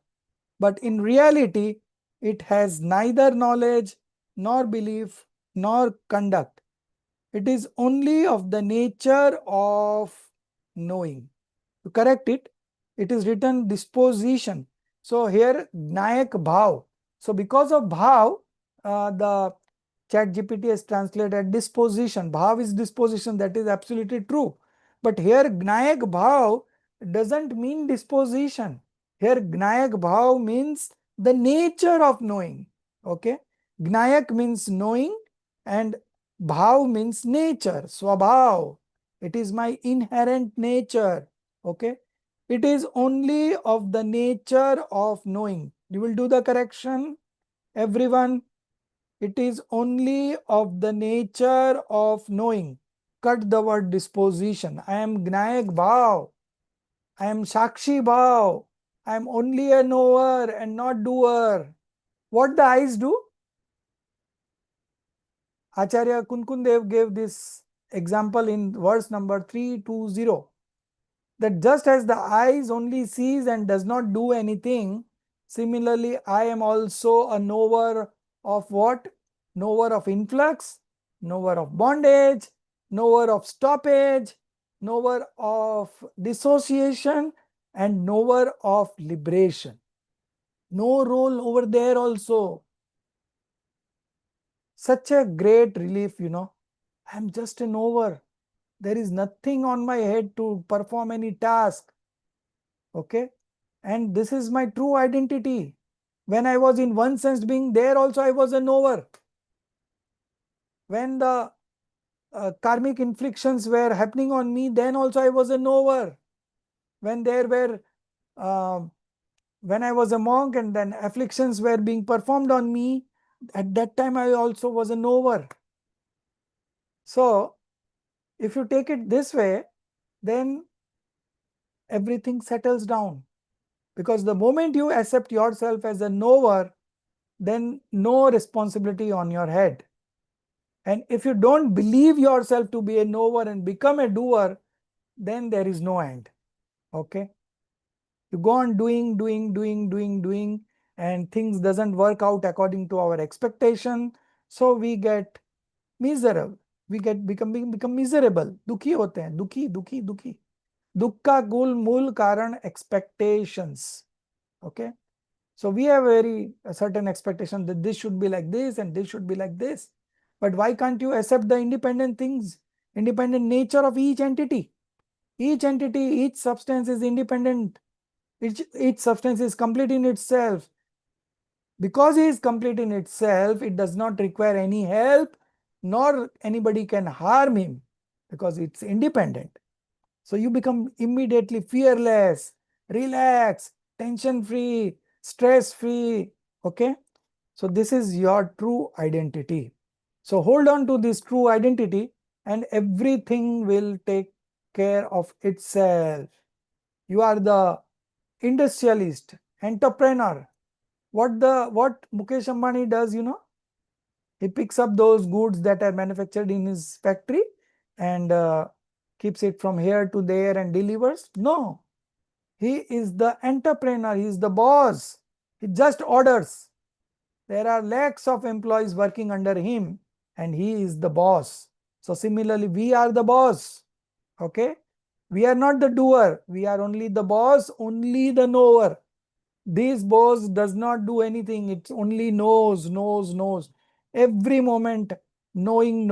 but in reality, it has neither knowledge, nor belief, nor conduct. It is only of the nature of knowing. To correct it, it is written disposition. So here Nayak Bhav. So because of Bhav, the chat GPT has translated disposition. Bhav is disposition, that is absolutely true. But here Gnayak Bhav doesn't mean disposition. Here Gnayak Bhav means the nature of knowing. Okay. Gnayak means knowing and Bhav means nature, Swabhav. It is my inherent nature. Okay. It is only of the nature of knowing. You will do the correction, everyone. It is only of the nature of knowing. Cut the word disposition. I am Gnayak Bhav. I am Shakshi Bhav. I am only a knower and not doer. What the eyes do? Acharya Kunkundev gave this example in verse number 320. That just as the eyes only sees and does not do anything, similarly I am also a knower of what? Knower of influx, knower of bondage, knower of stoppage, knower of dissociation, and knower of liberation. No role over there also. Such a great relief, I am just a knower. There is nothing on my head to perform any task. Okay. And this is my true identity. When I was in one sense being there also, I was a knower. When the karmic inflictions were happening on me, then also I was a knower. When there were, when I was a monk and then afflictions were being performed on me, at that time I also was a knower. So, if you take it this way, then everything settles down. Because the moment you accept yourself as a knower, then no responsibility on your head. And if you don't believe yourself to be a knower and become a doer, then there is no end. Okay. You go on doing, and things doesn't work out according to our expectation. So we get miserable. We become miserable. Dukhi hote hain. Dukhi. Dukh ka मूल कारण expectations. Okay. So we have a certain expectation that this should be like this and this should be like this. But why can't you accept the independent things, independent nature of each entity? Each entity, each substance is independent. Each substance is complete in itself. Because it is complete in itself, it does not require any help, nor anybody can harm him because it's independent. So you become immediately fearless, relaxed, tension free, stress free. Okay. So this is your true identity. So hold on to this true identity and everything will take care of itself. You are the industrialist, entrepreneur. What Mukesh Ambani does, he picks up those goods that are manufactured in his factory and keeps it from here to there and delivers. No, he is the entrepreneur, he is the boss. He just orders. There are lakhs of employees working under him and he is the boss. So similarly, we are the boss. Okay. We are not the doer. We are only the boss, only the knower. This boss does not do anything. It only knows. Every moment, knowing.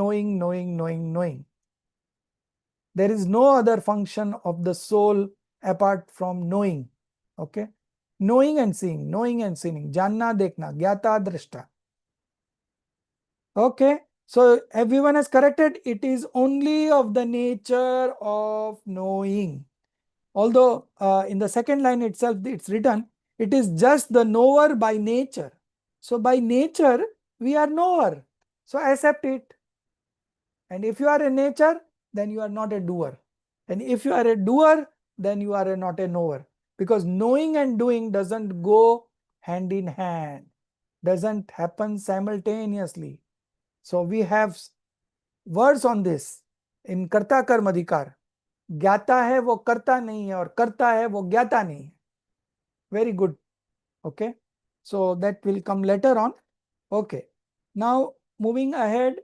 There is no other function of the soul apart from knowing. Okay. Knowing and seeing. Janna dekhna, gyata drishta. Okay. So everyone has corrected. It is only of the nature of knowing. Although in the second line itself, it's written, it is just the knower by nature. So by nature, we are knower. So accept it. And if you are a nature, then you are not a doer. And if you are a doer, then you are not a knower. Because knowing and doing doesn't go hand in hand, doesn't happen simultaneously. So we have words on this in Karta Karma Adhikar. ज्ञाता है वो करता नहीं है और करता है वो ज्ञाता नहीं है. Very good. Okay. So that will come later on. Okay. Now moving ahead,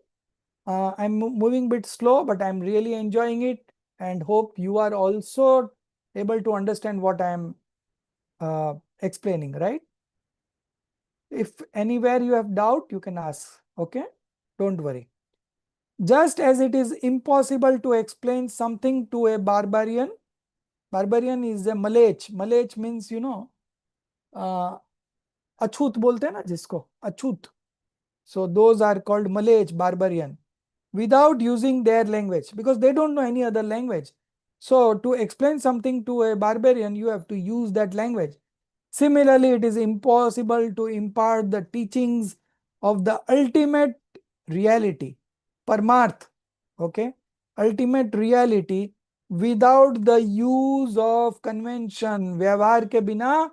I'm moving a bit slow, but I'm really enjoying it and hope you are also able to understand what I'm explaining, right? If anywhere you have doubt, you can ask. Okay. Don't worry. Just as it is impossible to explain something to a barbarian. Barbarian is a Malech. Malech means, अछूत बोलते हैं ना जिसको, अछूत. So those are called Malech, barbarian, without using their language because they don't know any other language. So to explain something to a barbarian, you have to use that language. Similarly, it is impossible to impart the teachings of the ultimate reality, Paramarth, okay, ultimate reality without the use of convention. व्यवहार के बिना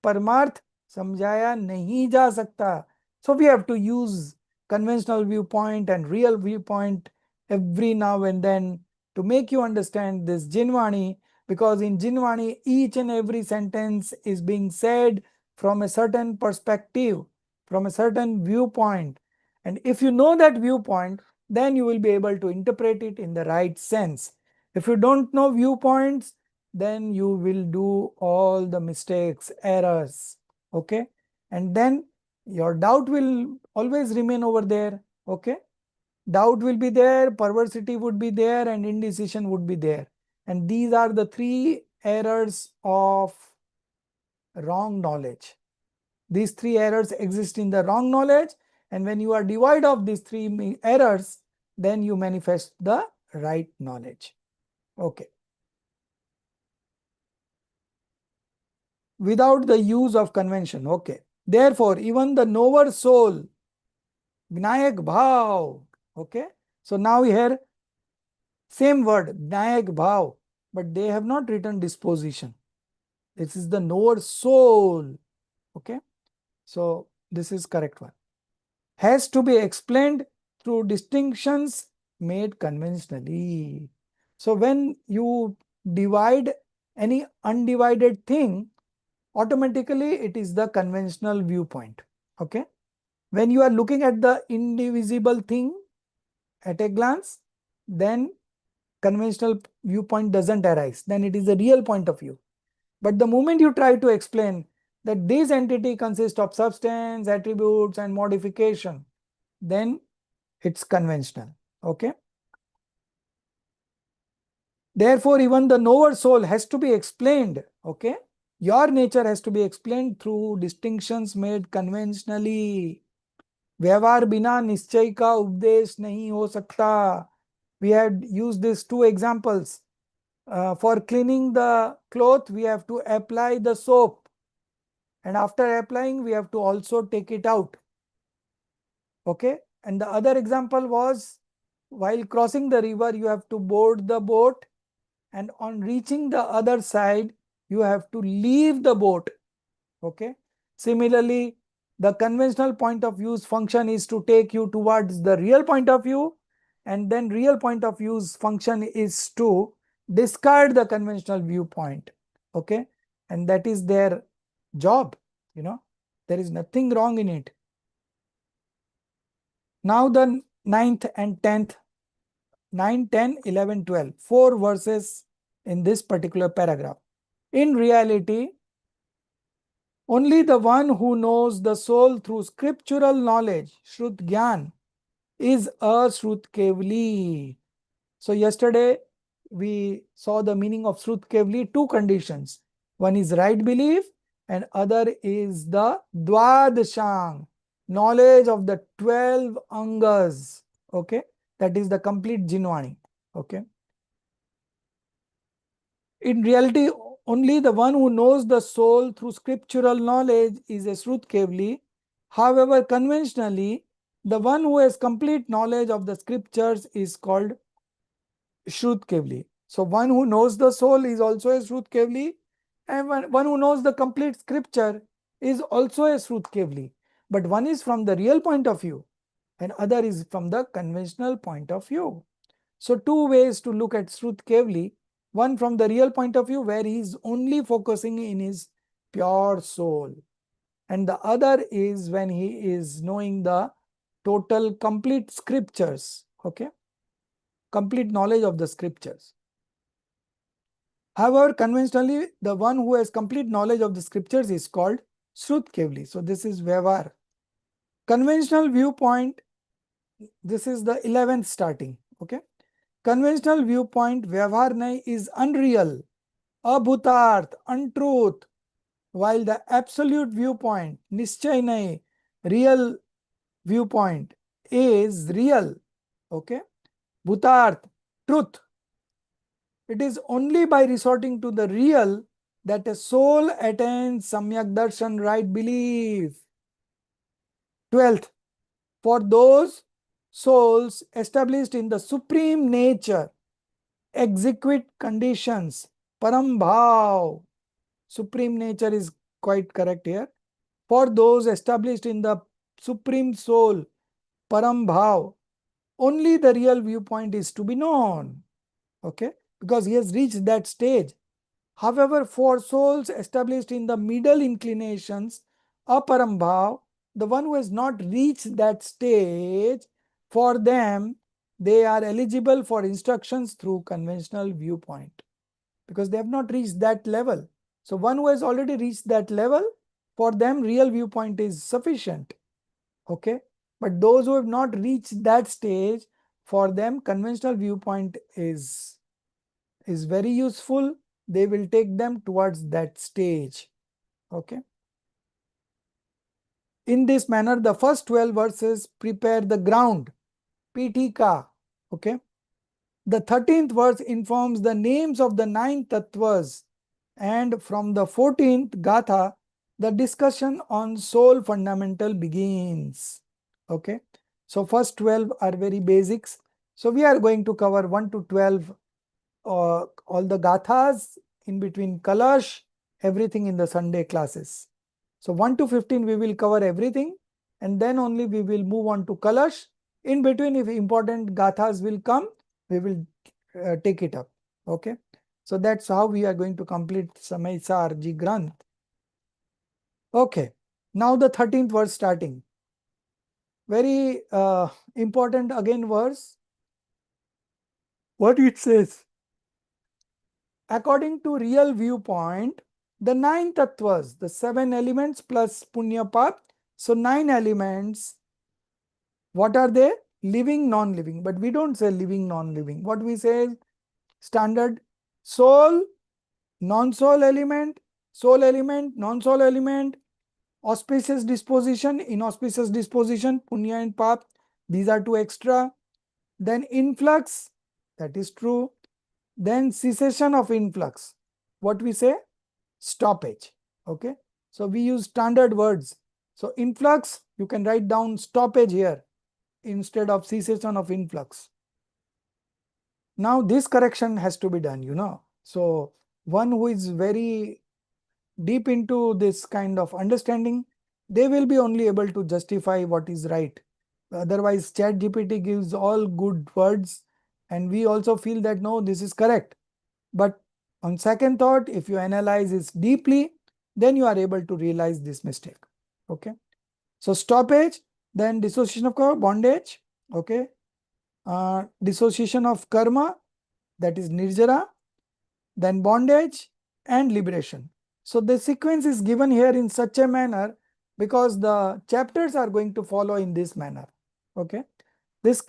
परमार्थ समझाया नहीं जा सकता. So we have to use conventional viewpoint and real viewpoint every now and then to make you understand this Jinvani, because in Jinvani each and every sentence is being said from a certain perspective, from a certain viewpoint. And if you know that viewpoint, then you will be able to interpret it in the right sense. If you don't know viewpoints, then you will do all the mistakes, errors. Okay. And then your doubt will always remain over there. Okay. Doubt will be there, perversity would be there, and indecision would be there. And these are the three errors of wrong knowledge. These three errors exist in the wrong knowledge, and when you are devoid of these three errors, then you manifest the right knowledge. Okay. Without the use of convention. Okay. Therefore, even the knower soul, Gnayak Bhav. Okay. So now here, same word, Gnayak Bhav, but they have not written disposition. This is the knower soul. Okay. So this is correct one. Has to be explained through distinctions made conventionally. So when you divide any undivided thing, automatically it is the conventional viewpoint. Okay. When you are looking at the indivisible thing at a glance, then conventional viewpoint doesn't arise. Then it is a real point of view. But the moment you try to explain that this entity consists of substance, attributes, and modification, then it's conventional. Okay. Therefore, even the knower soul has to be explained. Okay. Your nature has to be explained through distinctions made conventionally. व्यवहार बिना निश्चय का उपदेश नहीं हो सकता. We had used these two examples. For cleaning the cloth, we have to apply the soap. And after applying, we have to also take it out. Okay. And the other example was, while crossing the river, you have to board the boat. And on reaching the other side, you have to leave the boat. Okay. Similarly, the conventional point of views function is to take you towards the real point of view, and then real point of views function is to discard the conventional viewpoint. Okay. And that is their job. There is nothing wrong in it. Now the 9th and 10th, 9, 10, 11, 12, 4 verses in this particular paragraph. In reality, only the one who knows the soul through scriptural knowledge, Shrut Gyan, is a Shrut Kevli. So yesterday we saw the meaning of Shrut Kevli, 2 conditions. One is right belief and other is the Dwadashang, knowledge of the 12 Angas. Okay, that is the complete Jinwani. Okay. In reality, only the one who knows the soul through scriptural knowledge is a Shrut Kevli. However, conventionally, the one who has complete knowledge of the scriptures is called Shrut Kevli. So, one who knows the soul is also a Shrut Kevli, and one who knows the complete scripture is also a Shrut Kevli. But one is from the real point of view, and other is from the conventional point of view. So, 2 ways to look at Shrut Kevli. One from the real point of view, where he is only focusing in his pure soul. And the other is when he is knowing the total complete scriptures. Okay. Complete knowledge of the scriptures. However, conventionally, the one who has complete knowledge of the scriptures is called Shrut Kevli. So, this is Vyavhar. Conventional viewpoint, this is the 11th starting. Okay. Conventional viewpoint, Vyavhar nahi, is unreal, abhutarth, untruth, while the absolute viewpoint, Nischay nahi, real viewpoint, is real. Okay. Bhutarth, truth. It is only by resorting to the real that a soul attains Samyak Darshan, right belief. 12th, for those souls established in the supreme nature, exequate conditions, Parambhav, supreme nature is quite correct here. For those established in the supreme soul, Parambhav, only the real viewpoint is to be known. Okay, because he has reached that stage. However, for souls established in the middle inclinations, Aparambhav, the one who has not reached that stage, for them, they are eligible for instructions through conventional viewpoint because they have not reached that level. So, one who has already reached that level, for them, real viewpoint is sufficient. Okay, but those who have not reached that stage, for them, conventional viewpoint is very useful. They will take them towards that stage. Okay. In this manner, the first 12 verses prepare the ground, Pitika. Okay. The 13th verse informs the names of the 9 tattvas, and from the 14th Gatha, the discussion on soul fundamental begins. Okay. So, first 12 are very basics. So, we are going to cover 1 to 12, all the Gathas, in between Kalash, everything in the Sunday classes. So, 1 to 15 we will cover everything, and then only we will move on to Kalash. In between, if important Gathas will come, we will take it up. Okay. So, that's how we are going to complete Samay Ji Granth. Okay. Now the 13th verse starting. Very important again verse. What it says? According to real viewpoint, the 9 tattvas, the 7 elements plus punya pap. So 9 elements, what are they? Living, non-living. But we don't say living, non-living. What we say is standard soul, non-soul element, non-soul element, auspicious disposition, inauspicious disposition, punya and pap. These are 2 extra. Then influx, that is true. Then cessation of influx. What we say? Stoppage. Okay. So we use standard words. So influx, you can write down stoppage here instead of cessation of influx. Now this correction has to be done, you know. So one who is very deep into this kind of understanding, they will be only able to justify what is right. Otherwise, ChatGPT gives all good words and we also feel that no, this is correct. But on second thought, if you analyze this deeply, then you are able to realize this mistake. Okay. So stoppage, then dissociation of bondage. Okay. Dissociation of karma, that is nirjara, then bondage and liberation. So the sequence is given here in such a manner because the chapters are going to follow in this manner. Okay. This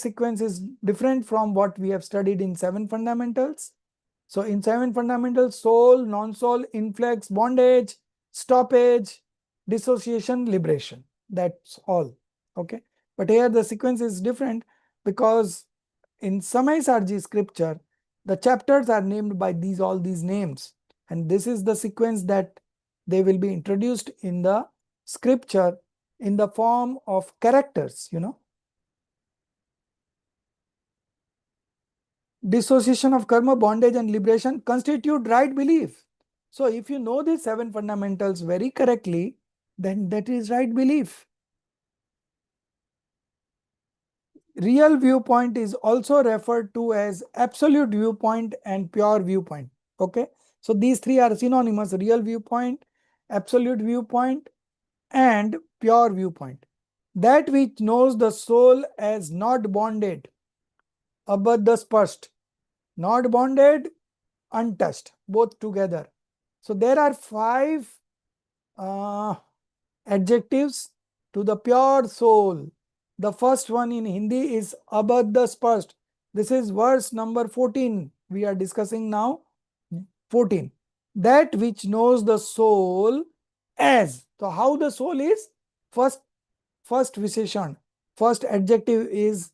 sequence is different from what we have studied in 7 fundamentals. So in 7 fundamentals, soul, non-soul, influx, bondage, stoppage, dissociation, liberation. That's all. Okay. But here the sequence is different because in Samay Sarji scripture, the chapters are named by all these names. And this is the sequence that they will be introduced in the scripture in the form of characters, you know. Dissociation of karma, bondage and liberation constitute right belief. So if you know these 7 fundamentals very correctly, then that is right belief. Real viewpoint is also referred to as absolute viewpoint and pure viewpoint. Okay. So these three are synonymous: real viewpoint, absolute viewpoint and pure viewpoint. That which knows the soul as not bonded, abaddaspast, not bonded, untouched, both together. So there are 5 adjectives to the pure soul. The first one in Hindi is abaddaspast. This is verse number 14. We are discussing now 14. That which knows the soul as. So how the soul is? First Visheshan, first adjective is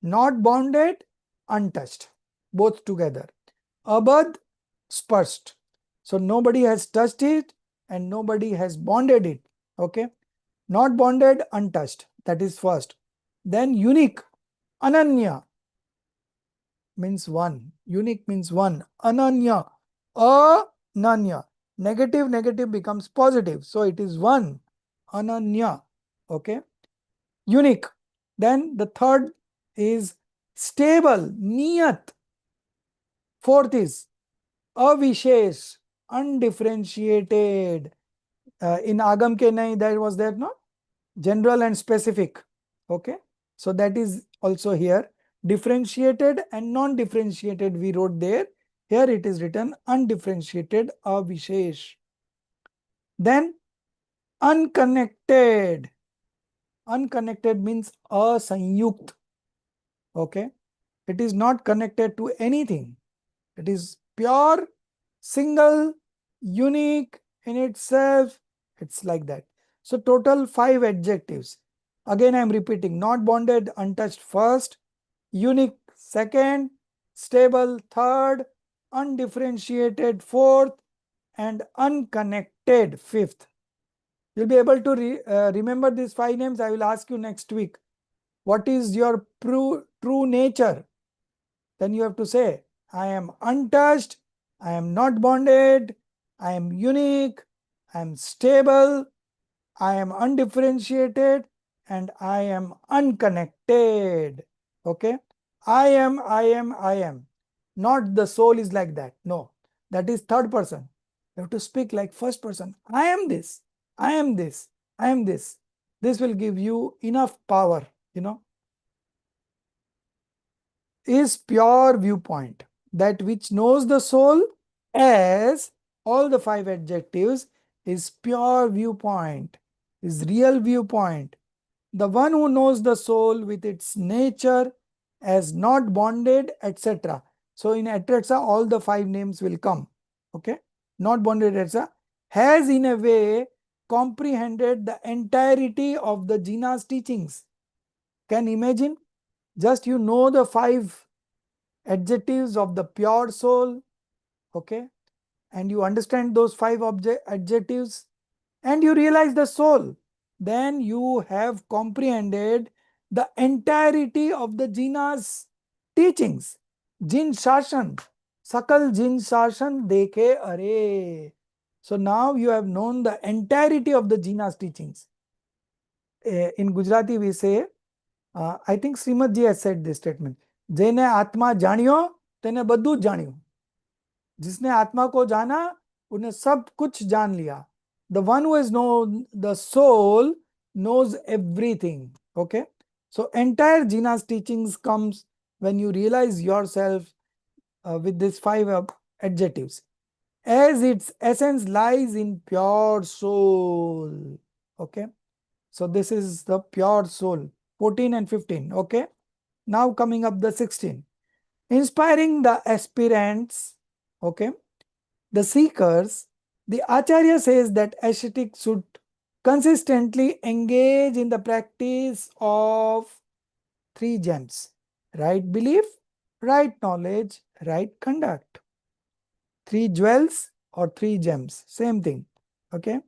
not bonded, untouched, both together. Abad spurst. So nobody has touched it and nobody has bonded it. Okay. Not bonded, untouched. That is first. Then unique. Ananya means one. Unique means one. Ananya. Ananya. Negative becomes positive. So it is one. Ananya. Okay. Unique. Then the third is stable. Niyat. Fourth is avishesh. Undifferentiated. In Agam ke nahi, there was that, no? General and specific. Okay. So that is also here. Differentiated and non-differentiated we wrote there. Here it is written undifferentiated, avishesh. Then unconnected. Unconnected means asanyukt. Okay. It is not connected to anything. It is pure, single, unique in itself. It's like that. So total 5 adjectives. Again I am repeating: not bonded, untouched first, unique second, stable third, undifferentiated fourth, and unconnected fifth. You'll be able to remember these 5 names. I will ask you next week, what is your true nature? Then you have to say, I am untouched, I am not bonded, I am unique, I am stable, I am undifferentiated, and I am unconnected. Okay. I am. Not the soul is like that. No, that is third person. You have to speak like first person. I am this, I am this, I am this. This will give you enough power, you know. Is pure viewpoint, that which knows the soul as, all the 5 adjectives, is pure viewpoint, is real viewpoint. The one who knows the soul with its nature as not bonded, etc. So in etc. all the 5 names will come. Okay. Not bonded, etc. Has in a way comprehended the entirety of the Jina's teachings. Can imagine? Just you know the 5 adjectives of the pure soul, okay, and you understand those 5 adjectives, and you realize the soul, then you have comprehended the entirety of the Jina's teachings. Jin Shashan, Sakal Jin Shashan Dekhe Are. So now you have known the entirety of the Jina's teachings. In Gujarati we say, I think Srimad Ji has said this statement, જેને આત્મા જાણ્યો તેને બધું જ જાણ્યું. जिसने आत्मा को जाना उन्हें सब कुछ जान लिया. The one who has known the soul knows everything. Okay, so entire Jina's teachings comes when you realize yourself with these 5 adjectives. As its essence lies in pure soul. Okay, so this is the pure soul, 14 and 15. Okay, now coming up the 16. Inspiring the aspirants, okay, the seekers, the Acharya says that ascetics should consistently engage in the practice of 3 gems: right belief, right knowledge, right conduct. 3 jewels or 3 gems, same thing. Okay,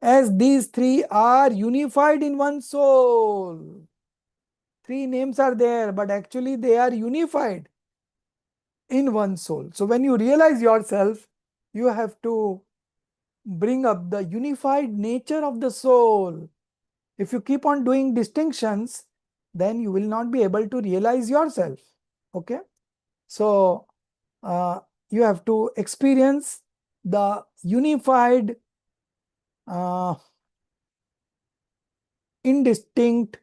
as these 3 are unified in one soul. 3 names are there, but actually they are unified in one soul. So when you realize yourself, you have to bring up the unified nature of the soul. If you keep on doing distinctions, then you will not be able to realize yourself. Okay, so you have to experience the unified, indistinct,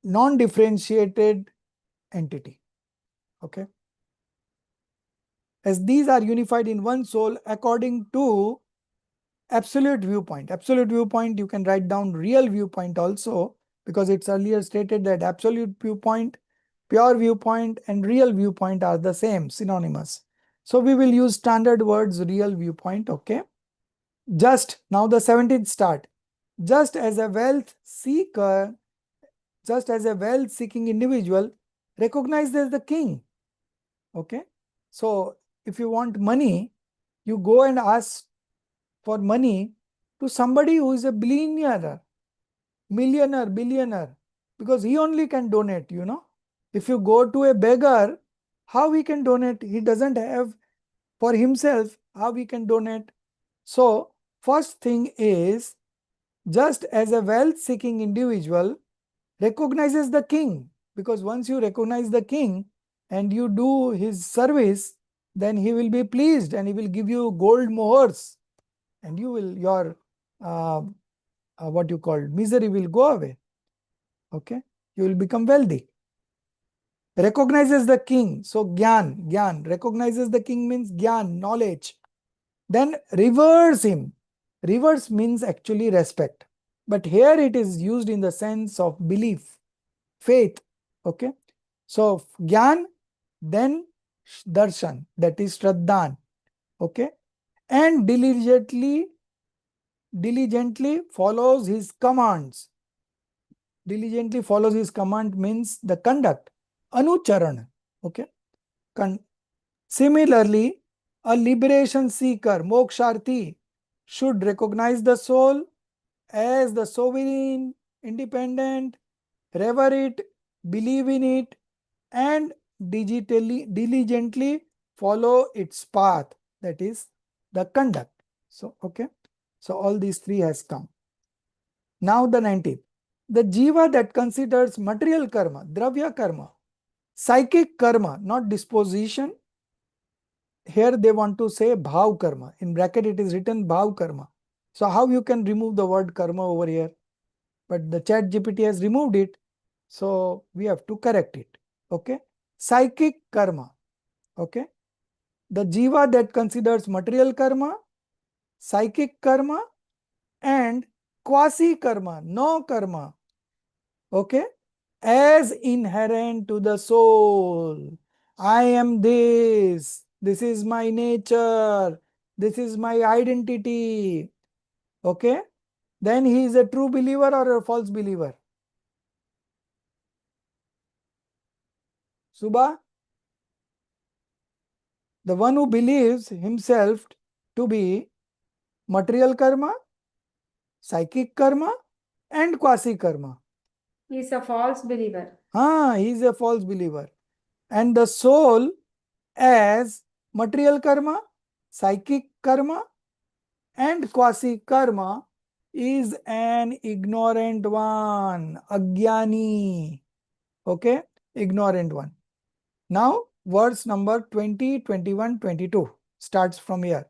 non-differentiated entity. Okay, as these are unified in one soul according to absolute viewpoint. Absolute viewpoint, you can write down real viewpoint also, because it's earlier stated that absolute viewpoint, pure viewpoint and real viewpoint are the same, synonymous. So we will use standard words, real viewpoint. Okay, just now the 17th start. Just as a wealth seeker, just as a wealth-seeking individual recognizes the king. Okay, so if you want money, you go and ask for money to somebody who is a millionaire, billionaire, because he only can donate, you know. If you go to a beggar, how he can donate? He doesn't have for himself, how he can donate? So first thing is, just as a wealth-seeking individual recognizes the king, because once you recognize the king and you do his service, then he will be pleased and he will give you gold mohurs, and you will, your what you call misery will go away. Okay, you will become wealthy. Recognizes the king, so gyan, recognizes the king means gyan, knowledge. Then reverse him. Reverse means actually respect, but here it is used in the sense of belief, faith. Okay, so gyan, then darshan, that is shraddhan. Okay, and diligently follows his commands. Diligently follows his command means the conduct, anucharan. Okay, similarly, a liberation seeker, moksharthi, should recognize the soul as the sovereign, independent, revere it, believe in it, and diligently follow its path, that is the conduct. So, okay, so all these 3 has come. Now the 19th, the jiva that considers material karma, dravya karma, psychic karma, not disposition. Here they want to say bhav karma. In bracket it is written bhav karma. So how you can remove the word karma over here? But the chat GPT has removed it. So we have to correct it. Okay. Psychic karma. Okay. The jiva that considers material karma, psychic karma and quasi karma, no karma. Okay. As inherent to the soul. I am this. This is my nature. This is my identity. Okay. Then he is a true believer or a false believer. Subha? The one who believes himself to be material karma, psychic karma, and quasi karma. He is a false believer. He is a false believer. And the soul as material karma, psychic karma, and quasi karma is an ignorant one, agyani. Okay, ignorant one. Now, verse number 20, 21, 22 starts from here.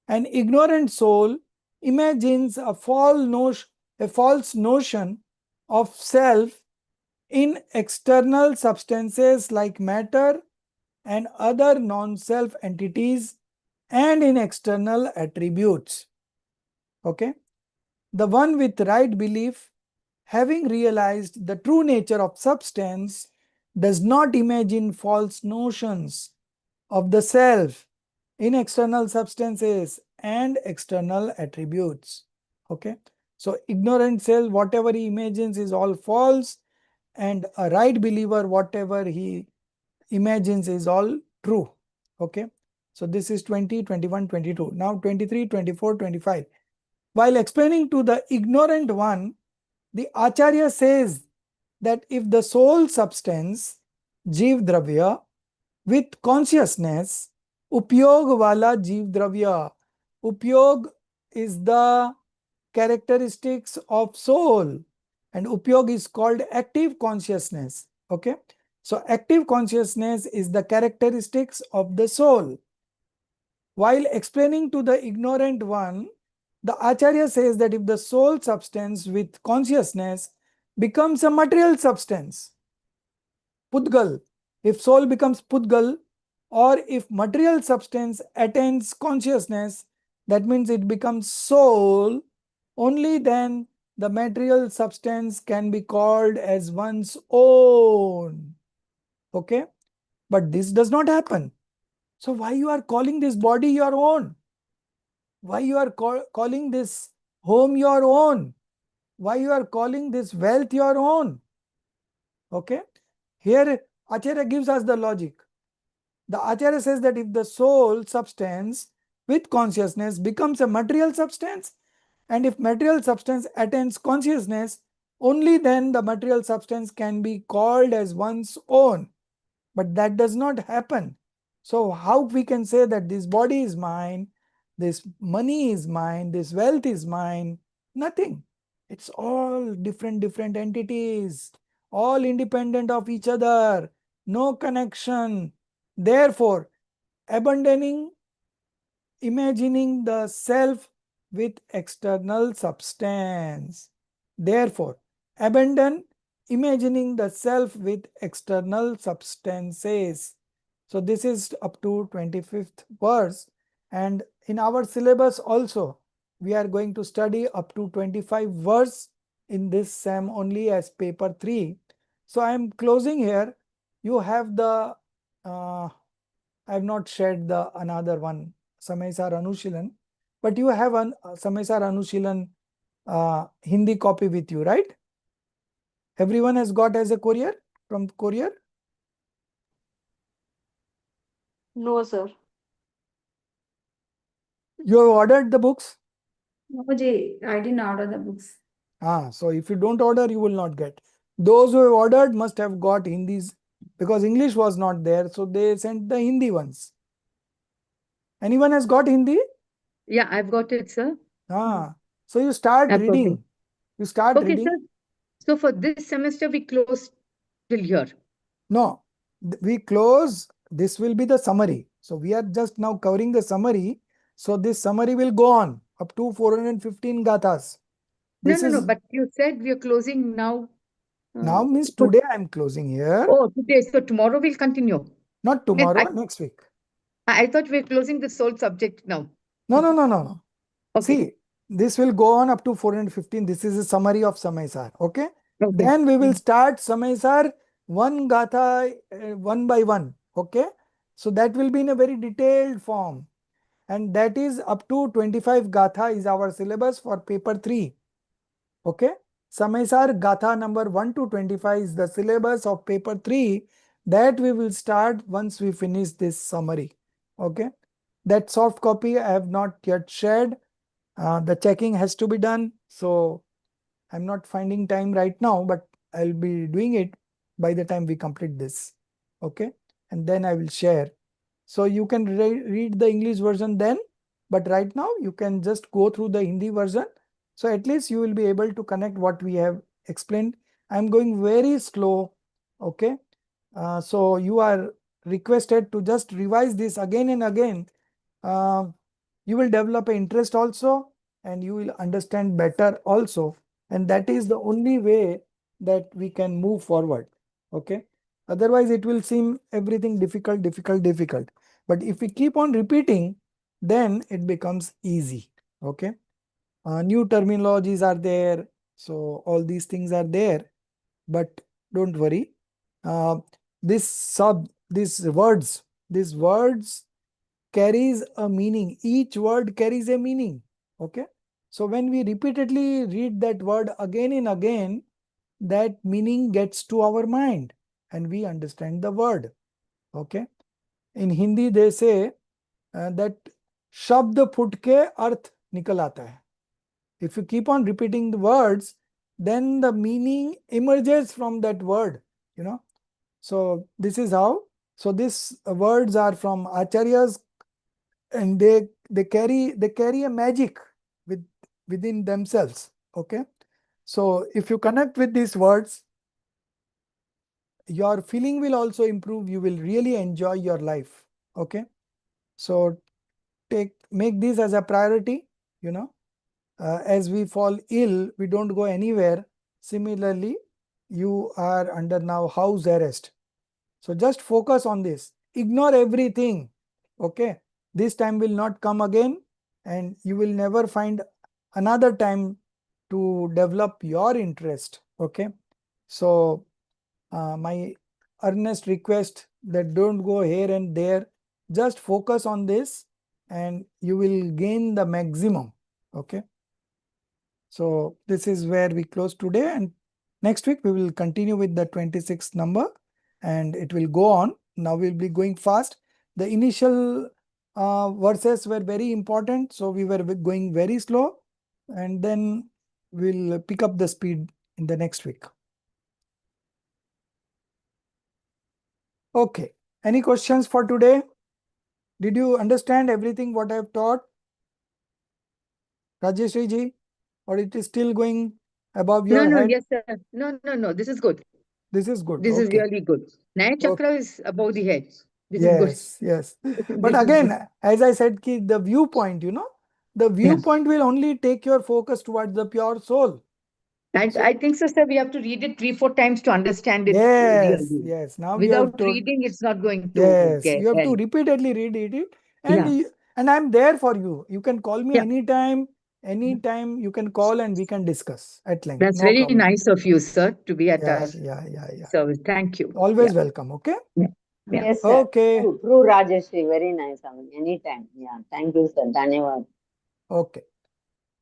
An ignorant soul imagines a false notion of self in external substances like matter and other non-self entities and in external attributes. Okay. The one with right belief, having realized the true nature of substance, does not imagine false notions of the self in external substances and external attributes. Okay. So ignorant self, whatever he imagines is all false, and a right believer, whatever he imagines is all true. Okay. So this is 20, 21, 22. Now 23, 24, 25. While explaining to the ignorant one, the Acharya says that if the soul substance, Jeev Dravya, with consciousness, Upyog wala Jeev Dravya. Upyog is the characteristics of soul, and Upyog is called active consciousness. Okay. So active consciousness is the characteristics of the soul. While explaining to the ignorant one, the Acharya says that if the soul substance with consciousness becomes a material substance, Pudgal, if soul becomes Pudgal, or if material substance attains consciousness, that means it becomes soul, only then the material substance can be called as one's own. Okay? But this does not happen. So why you are calling this body your own? Why you are calling this home your own? Why you are calling this wealth your own? Okay. Here Acharya gives us the logic. The Acharya says that if the soul substance with consciousness becomes a material substance, and if material substance attains consciousness, only then the material substance can be called as one's own. But that does not happen. So how we can say that this body is mine, this money is mine, this wealth is mine? Nothing. It's all different entities, all independent of each other, no connection. Therefore, abandoning imagining the self with external substance. Therefore, abandon imagining the self with external substances. So this is up to 25th verse, and in our syllabus also we are going to study up to 25 verse in this SEM only as paper 3. So I am closing here. You have the I have not shared the another one, Samaysar Anushilan, but you have an Samaysar Anushilan Hindi copy with you, right? Everyone has got as a courier from courier? No, sir. You have ordered the books? No, Jay, I didn't order the books. So if you don't order, you will not get. Those who have ordered must have got Hindis, because English was not there, so they sent the Hindi ones. Anyone has got Hindi? Yeah, I've got it, sir. So you start I've got reading. it. You start Okay, reading. sir. So for this semester, we close till here. No, we close. This will be the summary. So we are just now covering the summary. So this summary will go on up to 415 gathas. This No. is But you said we are closing now. now means for- today I am closing here. Oh, today. So tomorrow we'll continue. Not tomorrow, I- next week. I thought we are closing the sole subject now. No. Okay. See, this will go on up to 415. This is a summary of Samaysar. Okay. Okay. Then we will start Samaysar one gatha one by one. Okay. So that will be in a very detailed form. And that is up to 25 gatha is our syllabus for paper 3. Okay. Samaysar gatha number 1 to 25 is the syllabus of paper 3, That we will start once we finish this summary. Okay. That soft copy I have not yet shared. The checking has to be done. So I'm not finding time right now, but I'll be doing it by the time we complete this. Okay. And then I will share. So you can read the English version then, but right now you can just go through the Hindi version. So at least you will be able to connect what we have explained. I'm going very slow. Okay. So you are requested to just revise this again and again. You will develop an interest also, and you will understand better also. And that is the only way that we can move forward. Okay. Otherwise, it will seem everything difficult, difficult, difficult. But if we keep on repeating, then it becomes easy. Okay. New terminologies are there. So all these things are there. But don't worry. Uh, these words carries a meaning. Each word carries a meaning. Okay. So when we repeatedly read that word again and again, that meaning gets to our mind and we understand the word. Okay. In Hindi, they say that शब्द foot के अर्थ निकल आता है. If you keep on repeating the words, then the meaning emerges from that word, you know. So this is how. So these words are from acharyas, and they carry a magic within themselves. Okay. So if you connect with these words, your feeling will also improve. You will really enjoy your life. Okay. So make this as a priority, you know. As we fall ill, we don't go anywhere. Similarly, you are under now house arrest. So just focus on this. Ignore everything. Okay. This time will not come again, and you will never find another time to develop your interest. Okay. So my earnest request that don't go here and there. Just focus on this and you will gain the maximum. Okay. So this is where we close today, and next week we will continue with the 26th number and it will go on. Now we'll be going fast. The initial verses were very important, so we were going very slow, and then we'll pick up the speed in the next week. Okay. Any questions for today? Did you understand everything what I have taught? Rajeshri ji? Or it is still going above your head? Yes, sir. No. This is good. This is good. This is Okay. really good. Naya Chakra is above the head. This is Yes, yes. good. But This is again, good. as I said, the viewpoint, the viewpoint will only take your focus towards the pure soul. I think so, sir. We have to read it 3-4 times to understand it Yes, really. yes. Now you have Without to, reading, it's not going to yes, get you have to help. repeatedly read it. Yeah. And I'm there for you. You can call me Yeah. anytime you can call and we can discuss at length. That's No very problem. nice of you, sir, to be at Yeah, our yeah. service. Thank you. Always Yeah. welcome. Okay. Yeah. Yes, sir. Okay. True, Rajeshri. Very nice. I mean, anytime. Yeah. Thank you, sir. Dhanyavad. Okay.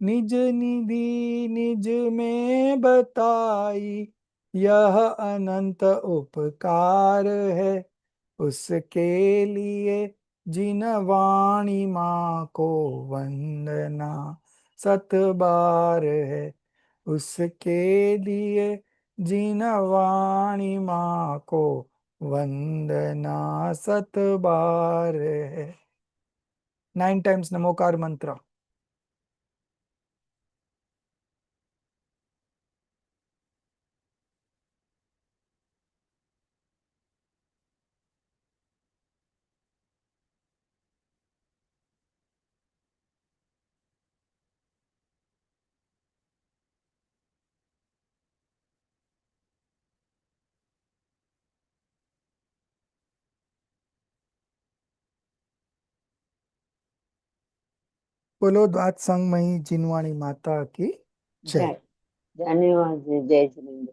निज निधि निज में बताई, यह अनंत उपकार है, उसके लिए जिन वाणी माँ को वंदना सत बार है, उसके लिए जिन वाणी माँ को वंदना सत बार है. 9 times नमोकार मंत्र. बोलो द्वात संगमयी जिनवाणी माता की जय. Jai. Dhanyavad. Jai Shri.